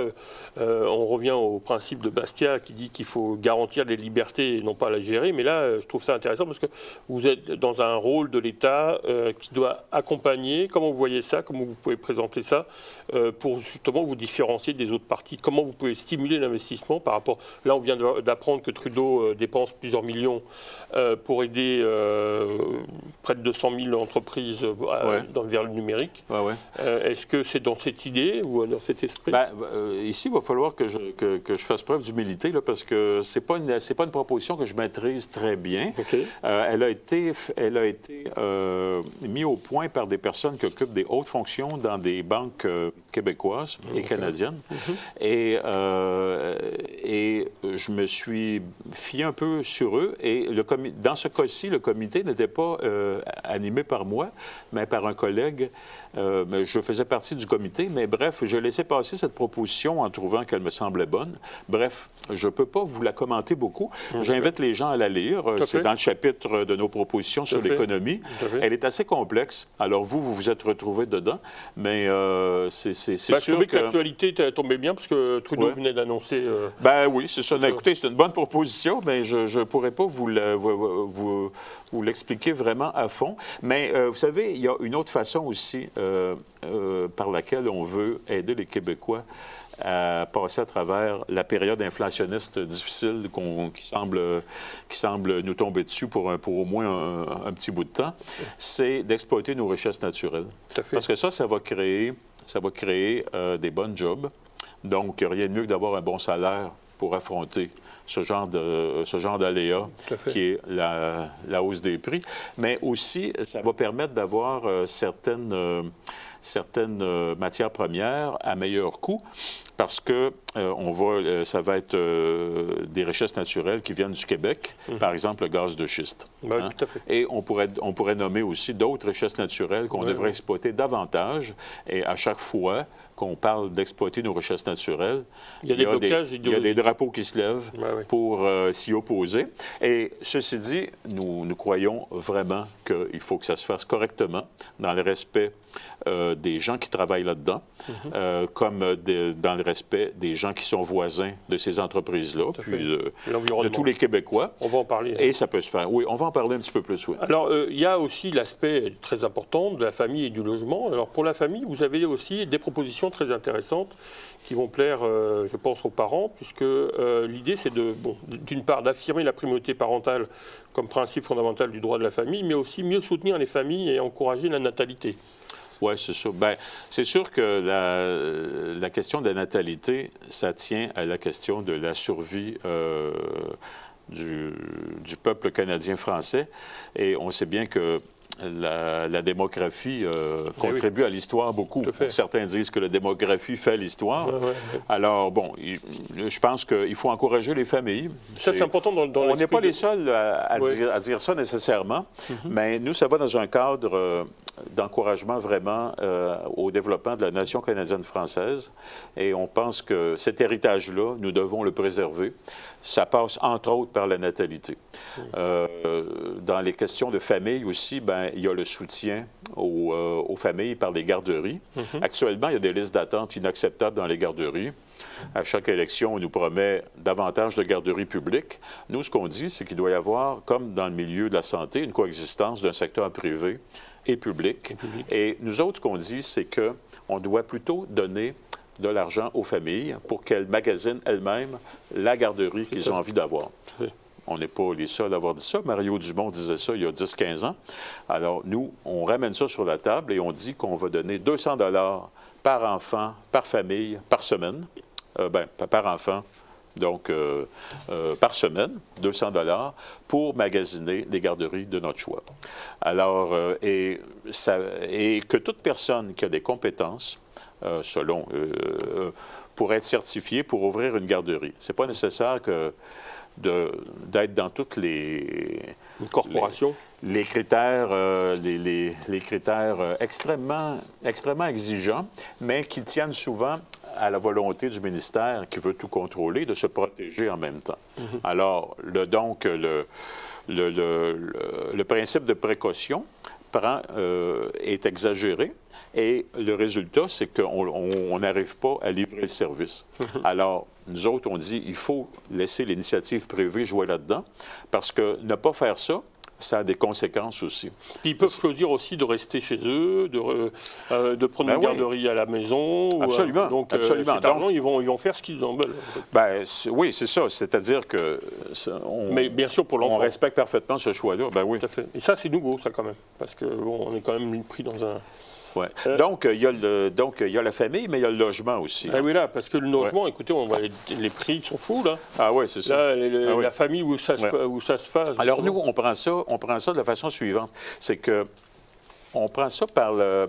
on revient au principe de Bastia qui dit qu'il faut garantir les libertés et non pas la gérer. Mais là, je trouve ça intéressant parce que vous êtes dans un rôle de l'État qui doit accompagner. Comment vous voyez ça? Comment vous pouvez présenter ça pour justement vous différencier des autres partis? Comment vous pouvez stimuler l'investissement par rapport... Là, on vient d'apprendre que Trudeau dépense plusieurs millions pour aider près de 200 000 entreprises vers le numérique. Est-ce que c'est dans cette idée ou dans cet esprit? Ici, il va falloir que je fasse preuve d'humilité parce que c'est pas une proposition que je maîtrise très bien. Elle a été mise au point par des personnes qui occupent des hautes fonctions dans des banques québécoises et canadiennes. Et je me suis fié un peu sur eux. Et dans ce cas-ci, le comité n'était pas animé par moi, mais par un collègue. Mais je faisais partie du comité, mais bref, je laissais passer cette proposition en trouvant qu'elle me semblait bonne. Bref, je ne peux pas vous la commenter beaucoup. J'invite les gens à la lire. C'est dans le chapitre de nos propositions sur l'économie. Elle est assez complexe. Alors vous vous êtes retrouvés dedans, mais c'est sûr je trouvais que l'actualité tombait bien parce que Trudeau venait d'annoncer... oui, c'est ça. Écoutez, c'est une bonne proposition, mais je ne pourrais pas vous l'expliquer vraiment à fond. Mais vous savez, il y a une autre façon aussi par laquelle on veut aider les Québécois à passer à travers la période inflationniste difficile qui semble nous tomber dessus pour au moins un petit bout de temps, c'est d'exploiter nos richesses naturelles. Parce que ça va créer des bonnes jobs. Donc, rien de mieux que d'avoir un bon salaire pour affronter ce genre d'aléa qui est la hausse des prix. Mais aussi, ça va permettre d'avoir certaines matières premières à meilleur coût parce que ça va être des richesses naturelles qui viennent du Québec, par exemple le gaz de schiste. Oui, tout à fait. Et on pourrait nommer aussi d'autres richesses naturelles qu'on devrait exploiter davantage. Et à chaque fois qu'on parle d'exploiter nos richesses naturelles, il y a des drapeaux qui se lèvent pour s'y opposer. Et ceci dit, nous croyons vraiment qu'il faut que ça se fasse correctement, dans le respect des gens qui travaillent là-dedans, comme dans le respect des gens qui sont voisins de ces entreprises-là, puis de tous les Québécois. On va en parler. Et ça peut se faire. Oui, on va en parler un petit peu plus, oui. Alors, il y a aussi l'aspect très important de la famille et du logement. Alors, pour la famille, vous avez aussi des propositions très intéressantes qui vont plaire, je pense, aux parents, puisque l'idée, c'est d'une part, d'affirmer la primauté parentale comme principe fondamental du droit de la famille, mais aussi mieux soutenir les familles et encourager la natalité. Oui, c'est sûr. Bien, c'est sûr que la question de la natalité, ça tient à la question de la survie du peuple canadien-français. Et on sait bien que la démographie contribue à l'histoire beaucoup. Certains disent que la démographie fait l'histoire. Alors, bon, je pense qu'il faut encourager les familles. Ça, c'est important dans on n'est pas les seuls à dire ça nécessairement, mais nous, ça va dans un cadre d'encouragement vraiment au développement de la nation canadienne-française. Et on pense que cet héritage-là, nous devons le préserver. Ça passe, entre autres, par la natalité. Dans les questions de famille aussi, bien, il y a le soutien aux familles par les garderies. Actuellement, il y a des listes d'attente inacceptables dans les garderies. À chaque élection, on nous promet davantage de garderies publiques. Nous, ce qu'on dit, c'est qu'il doit y avoir, comme dans le milieu de la santé, une coexistence d'un secteur privé et public. Et nous autres, ce qu'on dit, c'est qu'on doit plutôt donner de l'argent aux familles pour qu'elles magasinent elles-mêmes la garderie qu'ils ont envie d'avoir. On n'est pas les seuls à avoir dit ça. Mario Dumont disait ça il y a 10-15 ans. Alors, nous, on ramène ça sur la table et on dit qu'on va donner 200 $ par enfant, par famille, par semaine. Par enfant, donc par semaine, 200 $ pour magasiner les garderies de notre choix. Alors, et que toute personne qui a des compétences, pour être certifiée pour ouvrir une garderie. C'est pas nécessaire d'être dans toutes les corporations. Les critères, les critères extrêmement exigeants, mais qui tiennent souvent à la volonté du ministère qui veut tout contrôler, de se protéger en même temps. Alors, le principe de précaution est exagéré. Et le résultat, c'est qu'on n'arrive pas à livrer le service. Alors, nous autres, on dit qu'il faut laisser l'initiative privée jouer là-dedans, parce que ne pas faire ça, ça a des conséquences aussi. Puis ils peuvent choisir aussi de rester chez eux, de prendre une garderie à la maison. Absolument. Donc, absolument. Cet argent, ils vont faire ce qu'ils en veulent. Ben, oui, c'est ça. C'est-à-dire que mais bien sûr, pour l'enfant. On respecte parfaitement ce choix-là. Ben oui. Tout à fait. Et ça, c'est nouveau, ça, quand même. Parce qu'on est quand même pris dans un... Ouais. Donc, il y a la famille, mais il y a le logement aussi. Ah oui, là, parce que le logement, écoutez, les prix sont fous, là. Ah oui, c'est ça. Là, la famille où ça se passe. Alors, nous, on prend ça de la façon suivante. C'est que on prend ça par le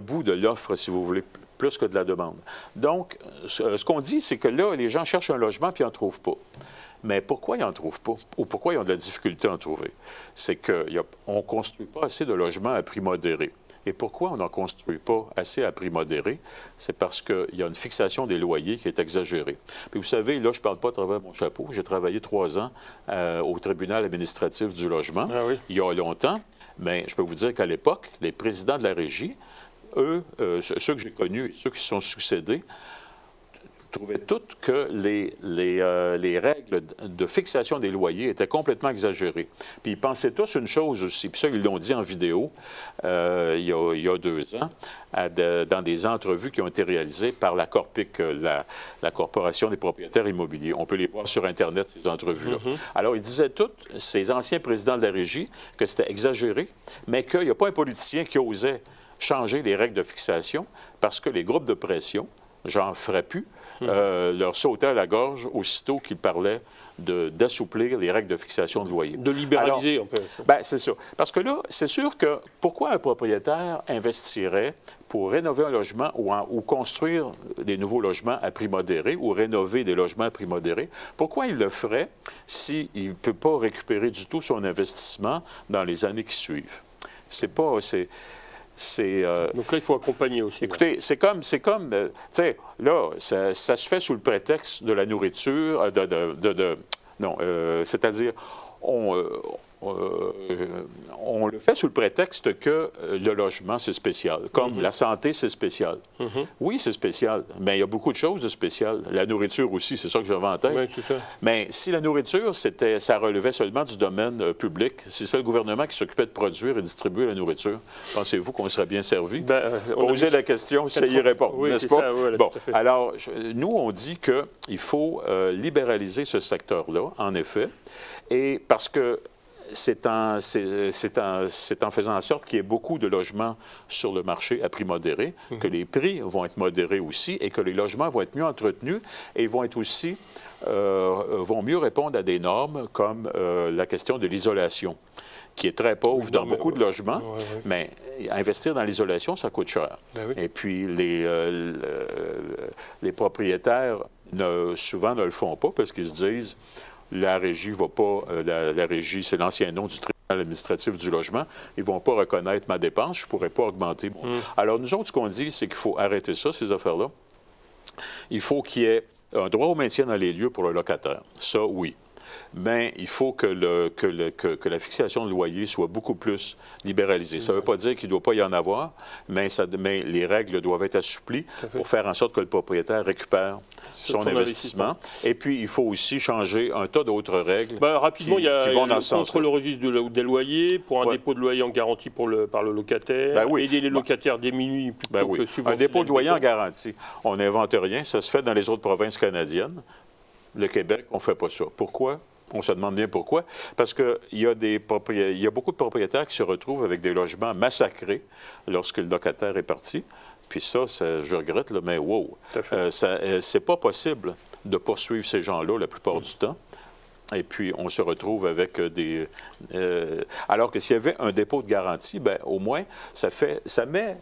bout de l'offre, si vous voulez, plus que de la demande. Donc, ce qu'on dit, c'est que là, les gens cherchent un logement puis ils n'en trouvent pas. Mais pourquoi ils n'en trouvent pas? Ou pourquoi ils ont de la difficulté à en trouver? C'est qu'on ne construit pas assez de logements à prix modéré. Et pourquoi on n'en construit pas assez à prix modéré? C'est parce qu'il y a une fixation des loyers qui est exagérée. Puis vous savez, là, je ne parle pas à travers mon chapeau. J'ai travaillé 3 ans au tribunal administratif du logement, il y a longtemps. Mais je peux vous dire qu'à l'époque, les présidents de la régie, eux, ceux que j'ai connus et ceux qui se sont succédés, trouvaient toutes que les règles de fixation des loyers étaient complètement exagérées. Puis ils pensaient tous une chose aussi, puis ça, ils l'ont dit en vidéo il y a 2 ans, dans des entrevues qui ont été réalisées par la Corpic, la Corporation des propriétaires immobiliers. On peut les voir sur Internet, ces entrevues-là. Alors, ils disaient tous, ces anciens présidents de la régie, que c'était exagéré, mais qu'il n'y a pas un politicien qui osait changer les règles de fixation parce que les groupes de pression, genre Frappu, leur sautait à la gorge aussitôt qu'ils parlaient d'assouplir les règles de fixation de loyer. De libéraliser, Alors, un peu. Bien, c'est ça. Parce que là, c'est sûr que pourquoi un propriétaire investirait pour rénover un logement ou construire des nouveaux logements à prix modéré ou rénover des logements à prix modéré, pourquoi il le ferait s'il ne peut pas récupérer du tout son investissement dans les années qui suivent? C'est pas... Donc là, il faut accompagner aussi. Écoutez, c'est comme tu sais, là, ça se fait sous le prétexte de la nourriture, c'est-à-dire, on le fait sous le prétexte que le logement, c'est spécial. Comme la santé, c'est spécial. Oui, c'est spécial, mais il y a beaucoup de choses de spécial. La nourriture aussi, c'est ça que j'avais en tête. Oui, c'est ça. Mais si la nourriture, ça relevait seulement du domaine public, si c'est le gouvernement qui s'occupait de produire et distribuer la nourriture, pensez-vous qu'on serait bien servi? Posez la question, ça y répond, n'est-ce pas? Ça, bon, alors, nous, on dit qu'il faut libéraliser ce secteur-là, en effet, et parce que c'est en faisant en sorte qu'il y ait beaucoup de logements sur le marché à prix modéré, que les prix vont être modérés aussi et que les logements vont être mieux entretenus et vont être aussi vont mieux répondre à des normes comme la question de l'isolation, qui est très pauvre dans beaucoup de logements, mais investir dans l'isolation, ça coûte cher. Et puis, les propriétaires, souvent, ne le font pas parce qu'ils se disent... La régie va pas, la régie, c'est l'ancien nom du tribunal administratif du logement, ils ne vont pas reconnaître ma dépense, je ne pourrais pas augmenter. Alors, nous autres, ce qu'on dit, c'est qu'il faut arrêter ça, ces affaires-là. Il faut qu'il y ait un droit au maintien dans les lieux pour le locataire. Ça, oui. Mais il faut que la fixation de loyer soit beaucoup plus libéralisée. Ça ne veut pas dire qu'il ne doit pas y en avoir, mais les règles doivent être assouplies pour faire en sorte que le propriétaire récupère son investissement. Et puis, il faut aussi changer un tas d'autres règles rapidement, il y a vont dans ce sens-là. Contre le registre des loyers, pour un dépôt de loyer en garantie par le locataire, aider les locataires démunis plutôt que subventionner. Un dépôt de loyer en garantie, on n'invente rien. Ça se fait dans les autres provinces canadiennes. Le Québec, on ne fait pas ça. Pourquoi? On se demande bien pourquoi. Parce qu'il y a beaucoup de propriétaires qui se retrouvent avec des logements massacrés lorsque le locataire est parti. Puis ça, je regrette, là, mais wow! C'est pas possible de poursuivre ces gens-là la plupart du temps. Et puis, on se retrouve avec des... alors que s'il y avait un dépôt de garantie, bien, au moins, ça met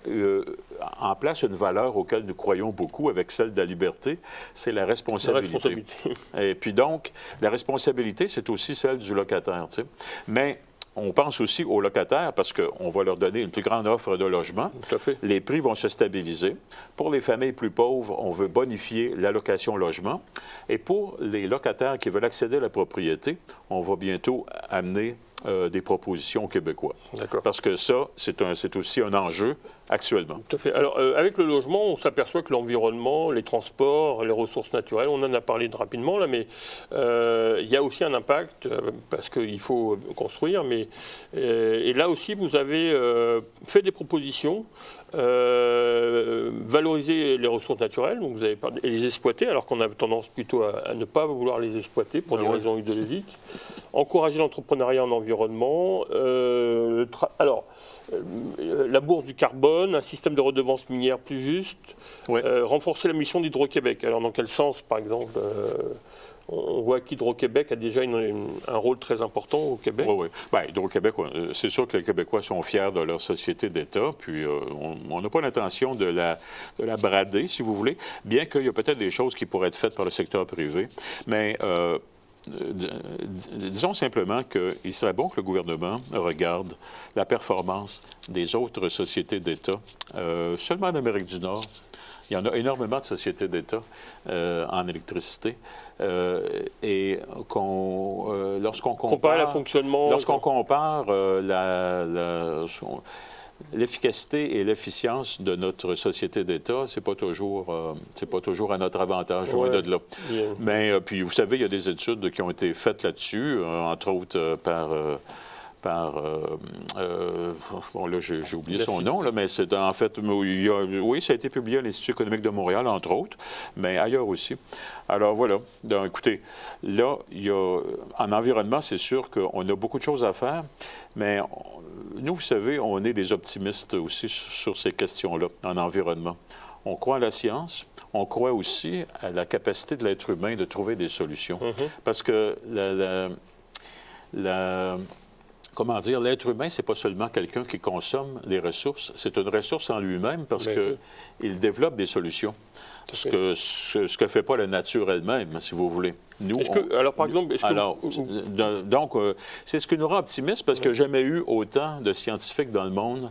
en place une valeur auquel nous croyons beaucoup avec celle de la liberté, c'est la responsabilité. Et puis donc, la responsabilité, c'est aussi celle du locataire, tu sais. Mais on pense aussi aux locataires parce qu'on va leur donner une plus grande offre de logement. Tout à fait. Les prix vont se stabiliser. Pour les familles plus pauvres, on veut bonifier l'allocation logement. Et pour les locataires qui veulent accéder à la propriété, on va bientôt amener des propositions aux Québécois. Parce que ça, c'est aussi un enjeu actuellement. Tout à fait. Alors, avec le logement, on s'aperçoit que l'environnement, les transports, les ressources naturelles, on en a parlé rapidement, là, mais il y a aussi un impact, parce qu'il faut construire, mais et là aussi, vous avez fait des propositions, valoriser les ressources naturelles, donc vous avez parlé, et les exploiter, alors qu'on a tendance plutôt à ne pas vouloir les exploiter pour des raisons idéologiques. Encourager l'entrepreneuriat en environnement. La bourse du carbone, un système de redevance minière plus juste, renforcer la mission d'Hydro-Québec. Alors dans quel sens, par exemple on voit qu'Hydro-Québec a déjà un rôle très important au Québec. Oui. Bien, Hydro-Québec, c'est sûr que les Québécois sont fiers de leur société d'État, puis on n'a pas l'intention de la brader, si vous voulez, bien qu'il y a peut-être des choses qui pourraient être faites par le secteur privé. Mais disons simplement qu'il serait bon que le gouvernement regarde la performance des autres sociétés d'État, seulement en Amérique du Nord. Il y en a énormément de sociétés d'État en électricité. Et lorsqu'on compare le fonctionnement, lorsqu'on compare l'efficacité et l'efficience de notre société d'État, c'est pas toujours à notre avantage, loin de là. Mais puis vous savez, il y a des études qui ont été faites là-dessus, entre autres bon, là, j'ai oublié son nom, là, mais c'est en fait, oui, ça a été publié à l'Institut économique de Montréal, entre autres, mais ailleurs aussi. Alors voilà, donc, écoutez, là, en environnement, c'est sûr qu'on a beaucoup de choses à faire, mais nous, vous savez, on est des optimistes aussi sur ces questions-là, en environnement. On croit à la science, on croit aussi à la capacité de l'être humain de trouver des solutions. Parce que comment dire, l'être humain, c'est pas seulement quelqu'un qui consomme des ressources, c'est une ressource en lui-même parce qu'il développe des solutions. Ce que fait pas la nature elle-même, si vous voulez. Nous, alors, par exemple, donc, c'est ce qui nous rend optimistes parce qu'il n'y a jamais eu autant de scientifiques dans le monde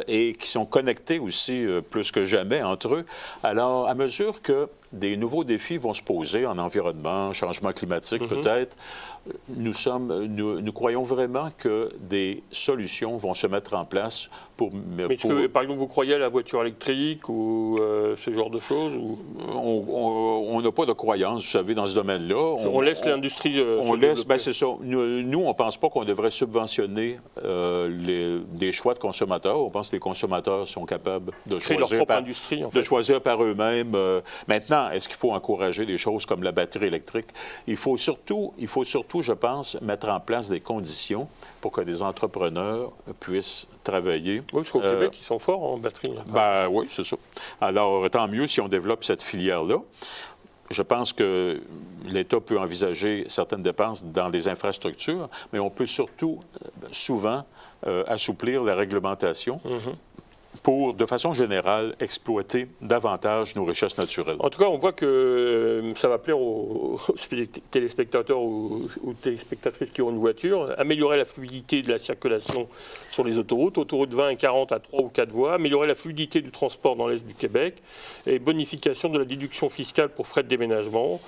et qui sont connectés aussi plus que jamais entre eux. Alors, à mesure que des nouveaux défis vont se poser en environnement, changement climatique peut-être, nous croyons vraiment que des solutions vont se mettre en place pour... Mais est-ce que, par exemple, vous croyez à la voiture électrique ou ce genre de choses ou... On n'a pas de croyance, vous savez, dans ce domaine-là. On laisse l'industrie... ben c'est ça. Nous, on ne pense pas qu'on devrait subventionner des choix de consommateurs. On pense que les consommateurs sont capables de choisir par eux-mêmes. Maintenant, est-ce qu'il faut encourager des choses comme la batterie électrique? Il faut surtout, je pense, mettre en place des conditions pour que des entrepreneurs puissent travailler. Oui, parce qu'au Québec, ils sont forts en batterie. Ben oui, c'est ça. Alors, tant mieux si on développe cette filière-là. Je pense que l'État peut envisager certaines dépenses dans des infrastructures, mais on peut surtout, souvent, assouplir la réglementation pour, de façon générale, exploiter davantage nos richesses naturelles. En tout cas, on voit que ça va plaire aux téléspectateurs ou aux téléspectatrices qui ont une voiture. Améliorer la fluidité de la circulation sur les autoroutes 20 et 40 à 3 ou 4 voies. Améliorer la fluidité du transport dans l'Est du Québec. Et bonification de la déduction fiscale pour frais de déménagement.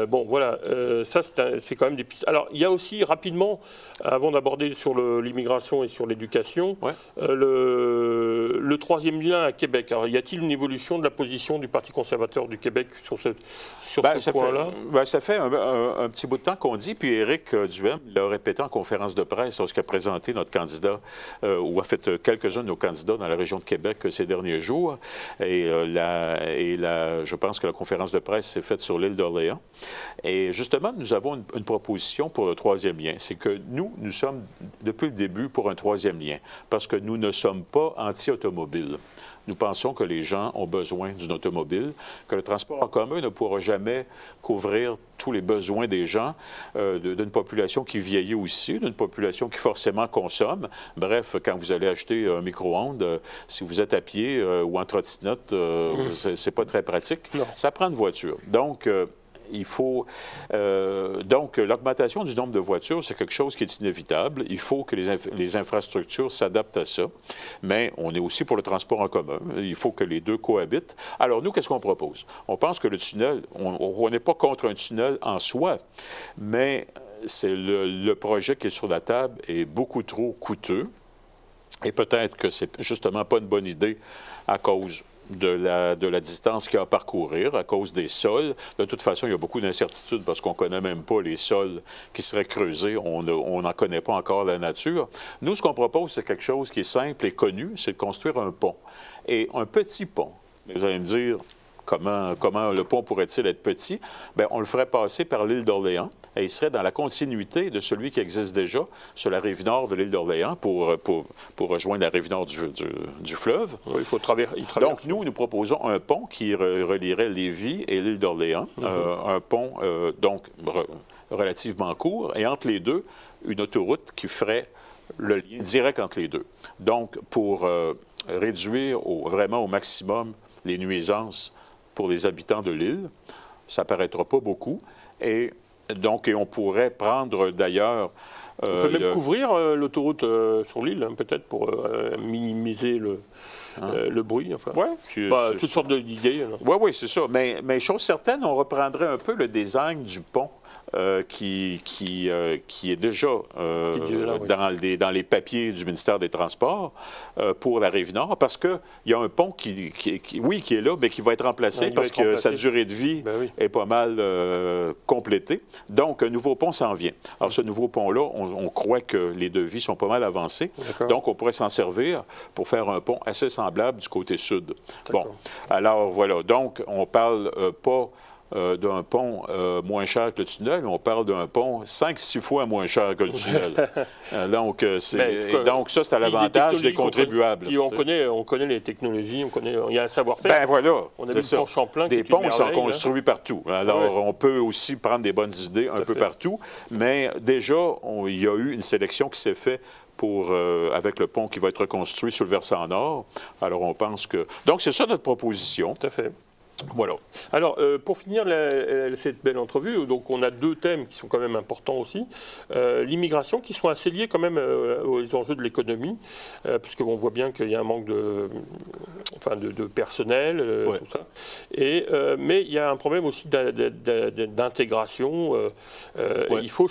Bon, voilà, ça, c'est quand même des pistes. Alors, il y a aussi, rapidement, avant d'aborder sur l'immigration et sur l'éducation, le troisième lien à Québec. Alors, y a-t-il une évolution de la position du Parti conservateur du Québec sur ce point-là? Ça fait un petit bout de temps qu'on dit, puis Éric Duhem l'a répété en conférence de presse lorsqu'il a présenté notre candidat, ou a fait quelques-uns de nos candidats dans la région de Québec ces derniers jours. Et je pense que la conférence de presse s'est faite sur l'île d'Orléans. Et justement, nous avons une proposition pour le troisième lien. C'est que nous sommes, depuis le début, pour un troisième lien, parce que nous ne sommes pas anti-automobile. Nous pensons que les gens ont besoin d'une automobile, que le transport en commun ne pourra jamais couvrir tous les besoins des gens, d'une population qui vieillit aussi, d'une population qui forcément consomme. Bref, quand vous allez acheter un micro-ondes, si vous êtes à pied ou en trottinette, c'est pas très pratique. Non. Ça prend une voiture. Donc, il faut... donc, l'augmentation du nombre de voitures, c'est quelque chose qui est inévitable. Il faut que les infrastructures s'adaptent à ça. Mais on est aussi pour le transport en commun. Il faut que les deux cohabitent. Alors, nous, qu'est-ce qu'on propose? On pense que le tunnel, on n'est pas contre un tunnel en soi, mais c'est le projet qui est sur la table est beaucoup trop coûteux. Et peut-être que c'est justement pas une bonne idée à cause de la distance qu'il y a à parcourir, à cause des sols. De toute façon, il y a beaucoup d'incertitudes parce qu'on ne connaît même pas les sols qui seraient creusés. On n'en connaît pas encore la nature. Nous, ce qu'on propose, c'est quelque chose qui est simple et connu, c'est de construire un pont. Et un petit pont. Vous allez me dire, comment le pont pourrait-il être petit? Bien, on le ferait passer par l'île d'Orléans et il serait dans la continuité de celui qui existe déjà sur la rive nord de l'île d'Orléans pour rejoindre la rive nord du fleuve. Oui, il traverse. Donc, nous proposons un pont qui relierait Lévis et l'île d'Orléans, un pont donc relativement court, et entre les deux, une autoroute qui ferait le lien direct entre les deux. Donc, pour réduire vraiment au maximum les nuisances pour les habitants de l'île, ça ne paraîtra pas beaucoup, et donc, on pourrait prendre d'ailleurs... on peut même couvrir l'autoroute sur l'île, hein, peut-être, pour minimiser le bruit. Enfin. Oui, toutes sortes d'idées. Oui, c'est ça. Mais chose certaine, on reprendrait un peu le design du pont qui est déjà dans les papiers du ministère des Transports pour la Rive-Nord, parce qu'il y a un pont qui est là, mais qui va être remplacé parce que sa durée de vie est pas mal complétée. Donc, un nouveau pont s'en vient. Alors, ce nouveau pont-là, on croit que les devis sont pas mal avancés. Donc, on pourrait s'en servir pour faire un pont assez semblable du côté sud. Bon, alors voilà. Donc, on parle pas d'un pont moins cher que le tunnel, on parle d'un pont 5-6 fois moins cher que le tunnel. Donc, donc, ça, c'est à l'avantage des contribuables. On connaît les technologies, il y a un savoir-faire. Ben voilà, on a vu le pont Champlain. Des ponts sont construits partout. Alors, on peut aussi prendre des bonnes idées un peu partout, mais déjà, il y a eu une sélection qui s'est faite avec le pont qui va être reconstruit sur le versant nord. Alors, on pense que... Donc, c'est ça notre proposition. Tout à fait. Voilà. Alors, pour finir cette belle entrevue, donc on a deux thèmes qui sont quand même importants aussi. L'immigration, qui sont assez liés quand même aux enjeux de l'économie, puisqu'on voit bien qu'il y a un manque de personnel, tout ça. Mais il y a un problème aussi d'intégration. Il faut,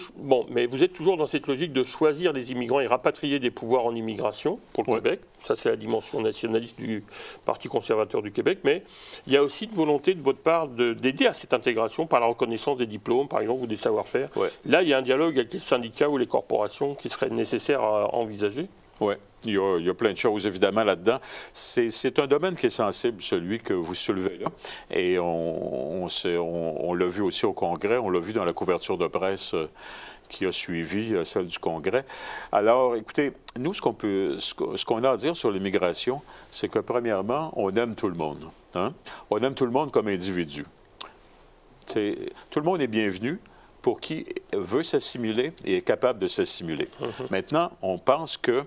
mais vous êtes toujours dans cette logique de choisir des immigrants et rapatrier des pouvoirs en immigration pour le Québec. Ça, c'est la dimension nationaliste du Parti conservateur du Québec. Mais il y a aussi une volonté de votre part d'aider à cette intégration par la reconnaissance des diplômes, par exemple, ou des savoir-faire. Là, il y a un dialogue avec les syndicats ou les corporations qui serait nécessaire à envisager. Oui, il y a plein de choses, évidemment, là-dedans. C'est un domaine qui est sensible, celui que vous soulevez là. Et on l'a vu aussi au Congrès, on l'a vu dans la couverture de presse qui a suivi celle du Congrès. Alors, écoutez, nous, ce qu'on a à dire sur l'immigration, c'est que, premièrement, on aime tout le monde. Hein? On aime tout le monde comme individu. Tout le monde est bienvenu pour qui veut s'assimiler et est capable de s'assimiler. Maintenant, on pense que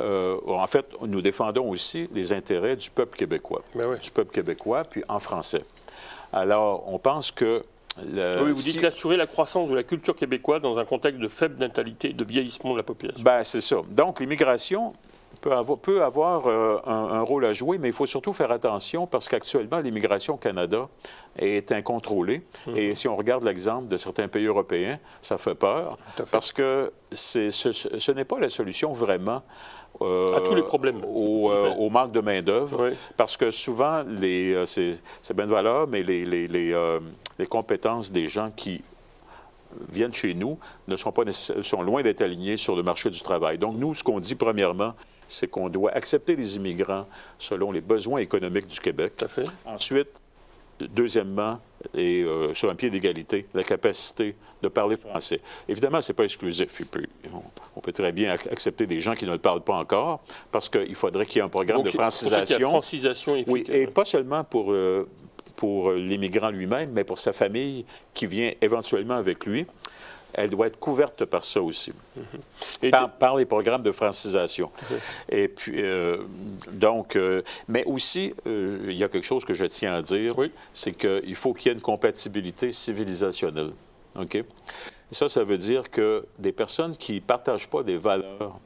en fait, nous défendons aussi les intérêts du peuple québécois. Du peuple québécois, puis en français. Alors, on pense que... vous dites d'assurer la croissance de la culture québécoise dans un contexte de faible natalité et de vieillissement de la population. Bien, c'est ça. Donc, l'immigration peut avoir un rôle à jouer, mais il faut surtout faire attention parce qu'actuellement, l'immigration au Canada est incontrôlée. Et si on regarde l'exemple de certains pays européens, ça fait peur parce que ce n'est pas la solution vraiment à tous les problèmes. Au manque de main-d'œuvre. Parce que souvent, c'est bien de valeur, mais les compétences des gens qui viennent chez nous sont loin d'être alignés sur le marché du travail. Donc, nous, ce qu'on dit premièrement, c'est qu'on doit accepter les immigrants selon les besoins économiques du Québec. Tout à fait. Ensuite, deuxièmement, et sur un pied d'égalité, la capacité de parler français. Évidemment, ce n'est pas exclusif. On peut très bien accepter des gens qui ne le parlent pas encore, parce qu'il faudrait qu'il y ait un programme de francisation. Il y a francisation efficace. Oui, et pas seulement pour l'immigrant lui-même, mais pour sa famille qui vient éventuellement avec lui. Elle doit être couverte par ça aussi, par les programmes de francisation. Et puis, mais aussi, il y a quelque chose que je tiens à dire, c'est qu'il faut qu'il y ait une compatibilité civilisationnelle. OK? Et ça veut dire que des personnes qui ne partagent pas des valeurs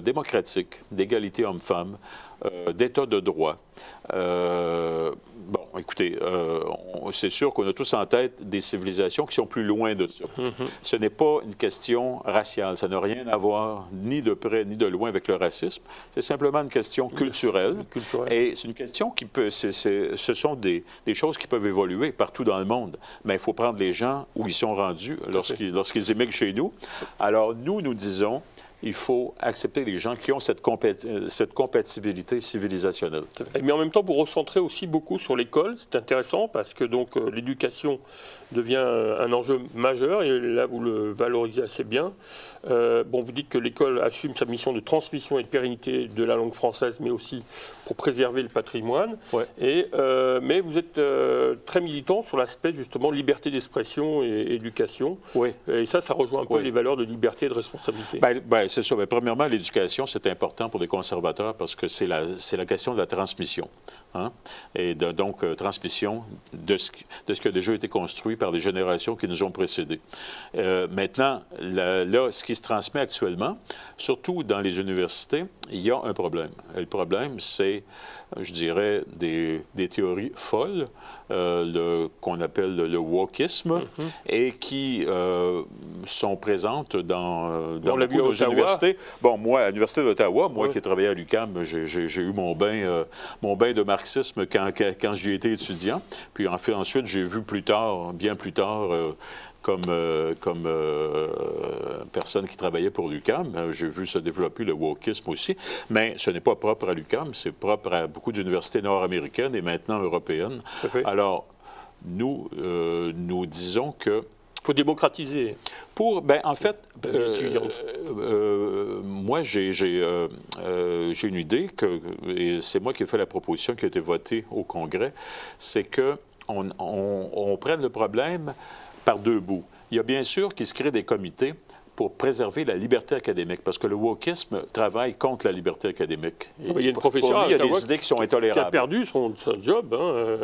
démocratiques, d'égalité homme-femme, d'état de droit, bon, écoutez, c'est sûr qu'on a tous en tête des civilisations qui sont plus loin de ça. Ce n'est pas une question raciale. Ça n'a rien à voir ni de près ni de loin avec le racisme. C'est simplement une question culturelle. Et c'est une question qui peut... ce sont des choses qui peuvent évoluer partout dans le monde. Mais il faut prendre les gens où ils sont rendus lorsqu'ils émigrent chez nous. Alors, nous disons... Il faut accepter les gens qui ont cette compatibilité civilisationnelle. Mais en même temps, vous recentrez aussi beaucoup sur l'école. C'est intéressant parce que donc l'éducation devient un enjeu majeur et là, vous le valorisez assez bien. Vous dites que l'école assume sa mission de transmission et de pérennité de la langue française, mais aussi pour préserver le patrimoine. Mais vous êtes très militant sur l'aspect, justement, liberté d'expression et éducation. Et ça rejoint un peu les valeurs de liberté et de responsabilité. C'est ça. Premièrement, l'éducation, c'est important pour les conservateurs parce que c'est la question de la transmission. Hein? Et donc, transmission de ce qui a déjà été construit par des générations qui nous ont précédés. Maintenant, là, ce qui se transmet actuellement, surtout dans les universités, il y a un problème. Et le problème, c'est, je dirais, des théories folles, qu'on appelle le wokisme, et qui sont présentes dans beaucoup de nos universités. Bon, moi, à l'Université d'Ottawa, moi qui ai travaillé à l'UQAM, j'ai eu mon bain de marxisme quand j'y étais étudiant. Puis ensuite, j'ai vu plus tard, bien plus tard, comme personne qui travaillait pour l'UQAM. J'ai vu se développer le wokisme aussi, mais ce n'est pas propre à l'UQAM, c'est propre à beaucoup d'universités nord-américaines et maintenant européennes. Alors, nous disons que... Il faut démocratiser. En fait, moi, j'ai une idée, et c'est moi qui ai fait la proposition qui a été votée au Congrès, c'est qu'on prenne le problème par deux bouts. Il y a bien sûr qu'il se crée des comités pour préserver la liberté académique, parce que le wokisme travaille contre la liberté académique. Il y a une professeure il y a des idées qui sont intolérables. Qui a perdu son job,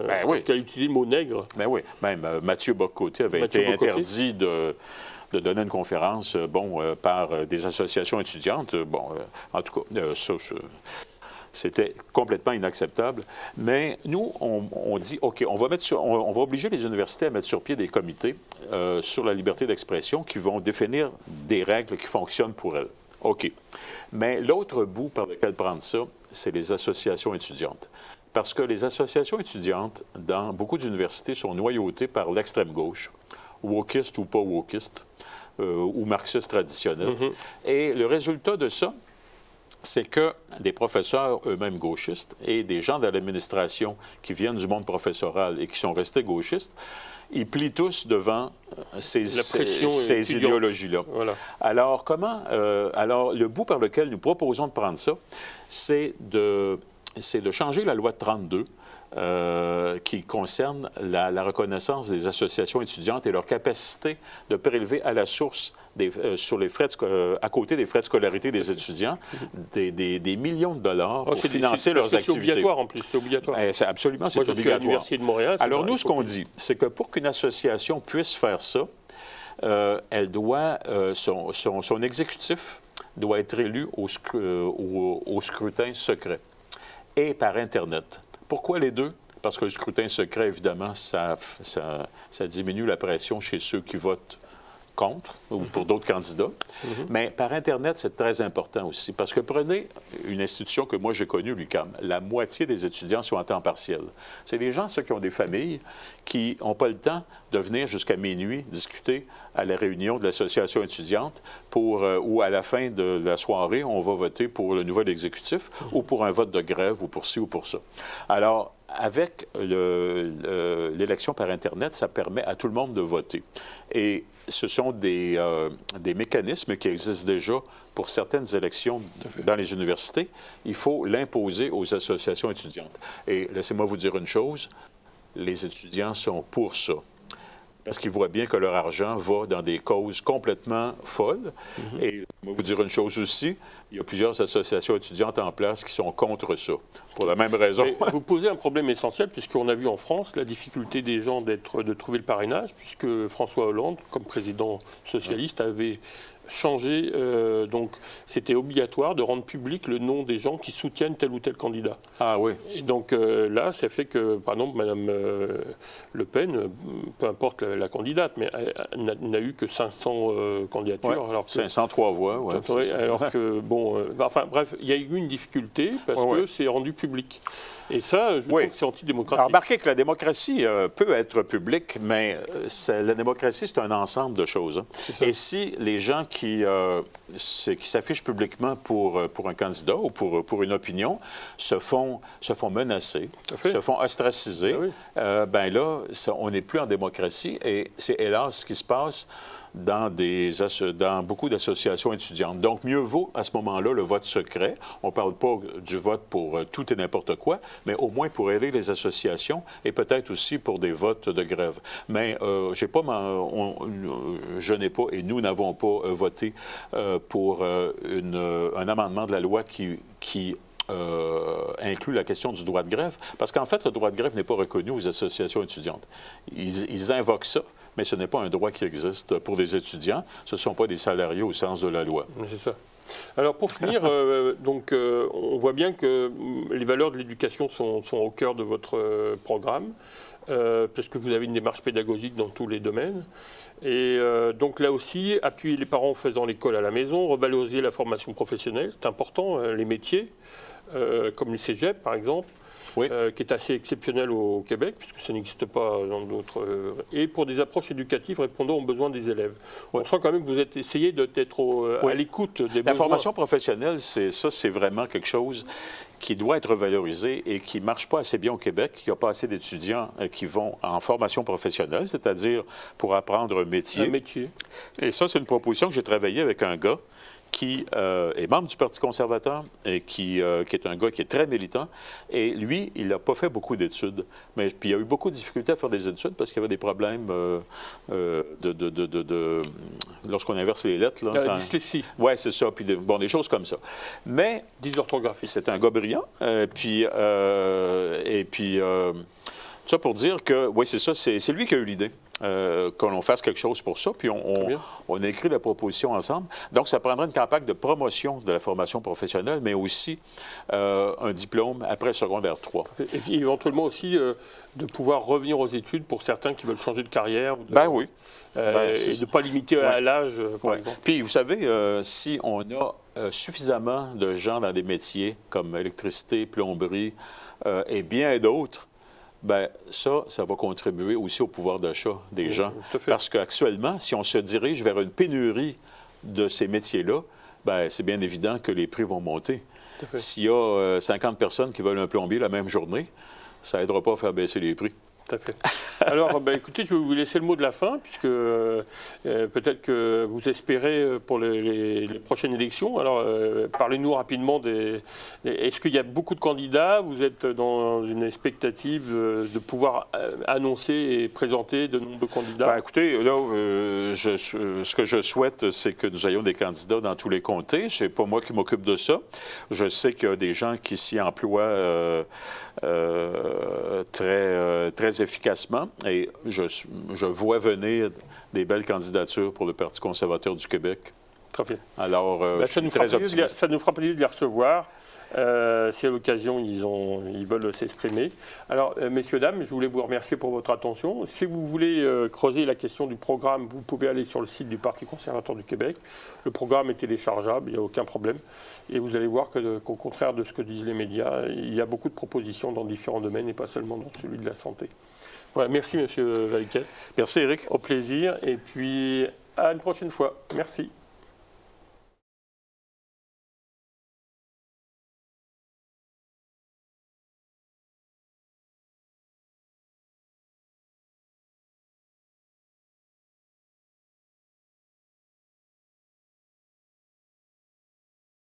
parce qu'elle a utilisé le mot nègre. Ben oui, même Mathieu Bock-Côté avait été interdit de donner une conférence par des associations étudiantes. En tout cas, c'était complètement inacceptable. Mais nous, on dit, OK, on va obliger les universités à mettre sur pied des comités sur la liberté d'expression qui vont définir des règles qui fonctionnent pour elles. OK. Mais l'autre bout par lequel prendre ça, c'est les associations étudiantes. Parce que les associations étudiantes, dans beaucoup d'universités, sont noyautées par l'extrême gauche, wokiste ou pas wokiste, ou marxiste traditionnel. Et le résultat de ça, c'est que des professeurs eux-mêmes gauchistes et des gens de l'administration qui viennent du monde professoral et qui sont restés gauchistes, ils plient tous devant ces idéologies-là. Voilà. Alors, alors, le bout par lequel nous proposons de prendre ça, c'est de changer la loi de 32 qui concerne la reconnaissance des associations étudiantes et leur capacité de prélever à la source sur les frais à côté des frais de scolarité des étudiants des millions de dollars pour financer leurs activités. C'est obligatoire en plus, c'est obligatoire. Absolument, c'est obligatoire. Moi, je suis à l'Université de Montréal. Alors nous, ce qu'on dit, c'est que pour qu'une association puisse faire ça, elle doit, son exécutif doit être élu au scrutin secret et par Internet. Pourquoi les deux? Parce que le scrutin secret, évidemment, ça diminue la pression chez ceux qui votent contre ou pour d'autres candidats. Mais par Internet, c'est très important aussi. Parce que prenez une institution que moi j'ai connue, l'UQAM. La moitié des étudiants sont à temps partiel. C'est des gens, ceux qui ont des familles, qui n'ont pas le temps de venir jusqu'à minuit discuter à la réunion de l'association étudiante où à la fin de la soirée, on va voter pour le nouvel exécutif ou pour un vote de grève ou pour ci ou pour ça. Alors, avec l'élection par Internet, ça permet à tout le monde de voter. Et ce sont des mécanismes qui existent déjà pour certaines élections dans les universités. Il faut l'imposer aux associations étudiantes. Et laissez-moi vous dire une chose, les étudiants sont pour ça. Parce qu'ils voient bien que leur argent va dans des causes complètement folles. Et je vais vous dire une chose aussi, il y a plusieurs associations étudiantes en place qui sont contre ça, pour la même raison. Mais vous posez un problème essentiel, puisqu'on a vu en France la difficulté des gens de trouver le parrainage, puisque François Hollande, comme président socialiste, avait changé, donc c'était obligatoire de rendre public le nom des gens qui soutiennent tel ou tel candidat. Ah oui. Et donc là, ça fait que, par exemple, Mme Le Pen, peu importe la candidate, mais elle n'a eu que 500 candidatures. Ouais, alors que, 503 voix, oui. Alors que, bon, enfin bref, il y a eu une difficulté parce que c'est rendu public. Et ça, je trouve que c'est antidémocratique. Alors, remarquez que la démocratie peut être publique, mais la démocratie, c'est un ensemble de choses. Et si les gens qui s'affichent publiquement pour un candidat ou pour une opinion se font menacer, se font ostraciser, ben là, on n'est plus en démocratie. Et c'est hélas ce qui se passe dans beaucoup d'associations étudiantes. Donc, mieux vaut, à ce moment-là, le vote secret. On ne parle pas du vote pour tout et n'importe quoi, mais au moins pour aider les associations et peut-être aussi pour des votes de grève. Mais je n'ai pas, et nous n'avons pas voté pour un amendement de la loi qui inclut la question du droit de grève, parce qu'en fait, le droit de grève n'est pas reconnu aux associations étudiantes. Ils invoquent ça, mais ce n'est pas un droit qui existe pour des étudiants. Ce ne sont pas des salariés au sens de la loi. C'est ça. Alors, pour finir, on voit bien que les valeurs de l'éducation sont au cœur de votre programme, parce que vous avez une démarche pédagogique dans tous les domaines. Et donc là aussi, appuyer les parents en faisant l'école à la maison, revaloriser la formation professionnelle, c'est important, les métiers, comme les cégeps par exemple. qui est assez exceptionnel au Québec, puisque ça n'existe pas dans d'autres... et pour des approches éducatives répondant aux besoins des élèves. On sent quand même que vous êtes essayé d'être à l'écoute des besoins. La formation professionnelle, c'est vraiment quelque chose qui doit être valorisé et qui ne marche pas assez bien au Québec. Il n'y a pas assez d'étudiants qui vont en formation professionnelle, c'est-à-dire pour apprendre un métier. Un métier. Et ça, c'est une proposition que j'ai travaillée avec un gars qui est membre du Parti conservateur et qui est un gars qui est très militant. Et lui, il n'a pas fait beaucoup d'études. Mais puis il a eu beaucoup de difficultés à faire des études parce qu'il y avait des problèmes lorsqu'on inverse les lettres. La dyslexie. Oui, c'est ça. Puis des choses comme ça. Mais dysorthographie. C'est un gars brillant. Ça pour dire que, oui, c'est ça, c'est lui qui a eu l'idée. Que l'on fasse quelque chose pour ça, puis on a écrit la proposition ensemble. Donc, ça prendra une campagne de promotion de la formation professionnelle, mais aussi un diplôme après secondaire 3. Et puis, éventuellement aussi de pouvoir revenir aux études pour certains qui veulent changer de carrière. Ben oui. Et de ne pas limiter à l'âge, par exemple. Puis, vous savez, si on a suffisamment de gens dans des métiers comme électricité, plomberie et bien d'autres, bien, ça va contribuer aussi au pouvoir d'achat des gens. Parce qu'actuellement, si on se dirige vers une pénurie de ces métiers-là, bien, c'est bien évident que les prix vont monter. S'il y a 50 personnes qui veulent un plombier la même journée, ça n'aidera pas à faire baisser les prix. Tout à fait. Alors, écoutez, je vais vous laisser le mot de la fin, puisque peut-être que vous espérez pour les prochaines élections. Alors, parlez-nous rapidement Est-ce qu'il y a beaucoup de candidats? Vous êtes dans une expectative de pouvoir annoncer et présenter de nombreux candidats? Ben, écoutez, là, ce que je souhaite, c'est que nous ayons des candidats dans tous les comtés. Ce n'est pas moi qui m'occupe de ça. Je sais qu'il y a des gens qui s'y emploient très efficacement. Et je vois venir des belles candidatures pour le Parti conservateur du Québec. Très bien. Alors, je suis très optimiste. Ça nous fera plaisir de les recevoir. Si à l'occasion, ils veulent s'exprimer. Alors, messieurs, dames, je voulais vous remercier pour votre attention. Si vous voulez creuser la question du programme, vous pouvez aller sur le site du Parti conservateur du Québec. Le programme est téléchargeable, il n'y a aucun problème. Et vous allez voir qu'au contraire de ce que disent les médias, il y a beaucoup de propositions dans différents domaines et pas seulement dans celui de la santé. Voilà, merci, M. Valiquette. Merci, Éric. Au plaisir. Et puis, à une prochaine fois. Merci.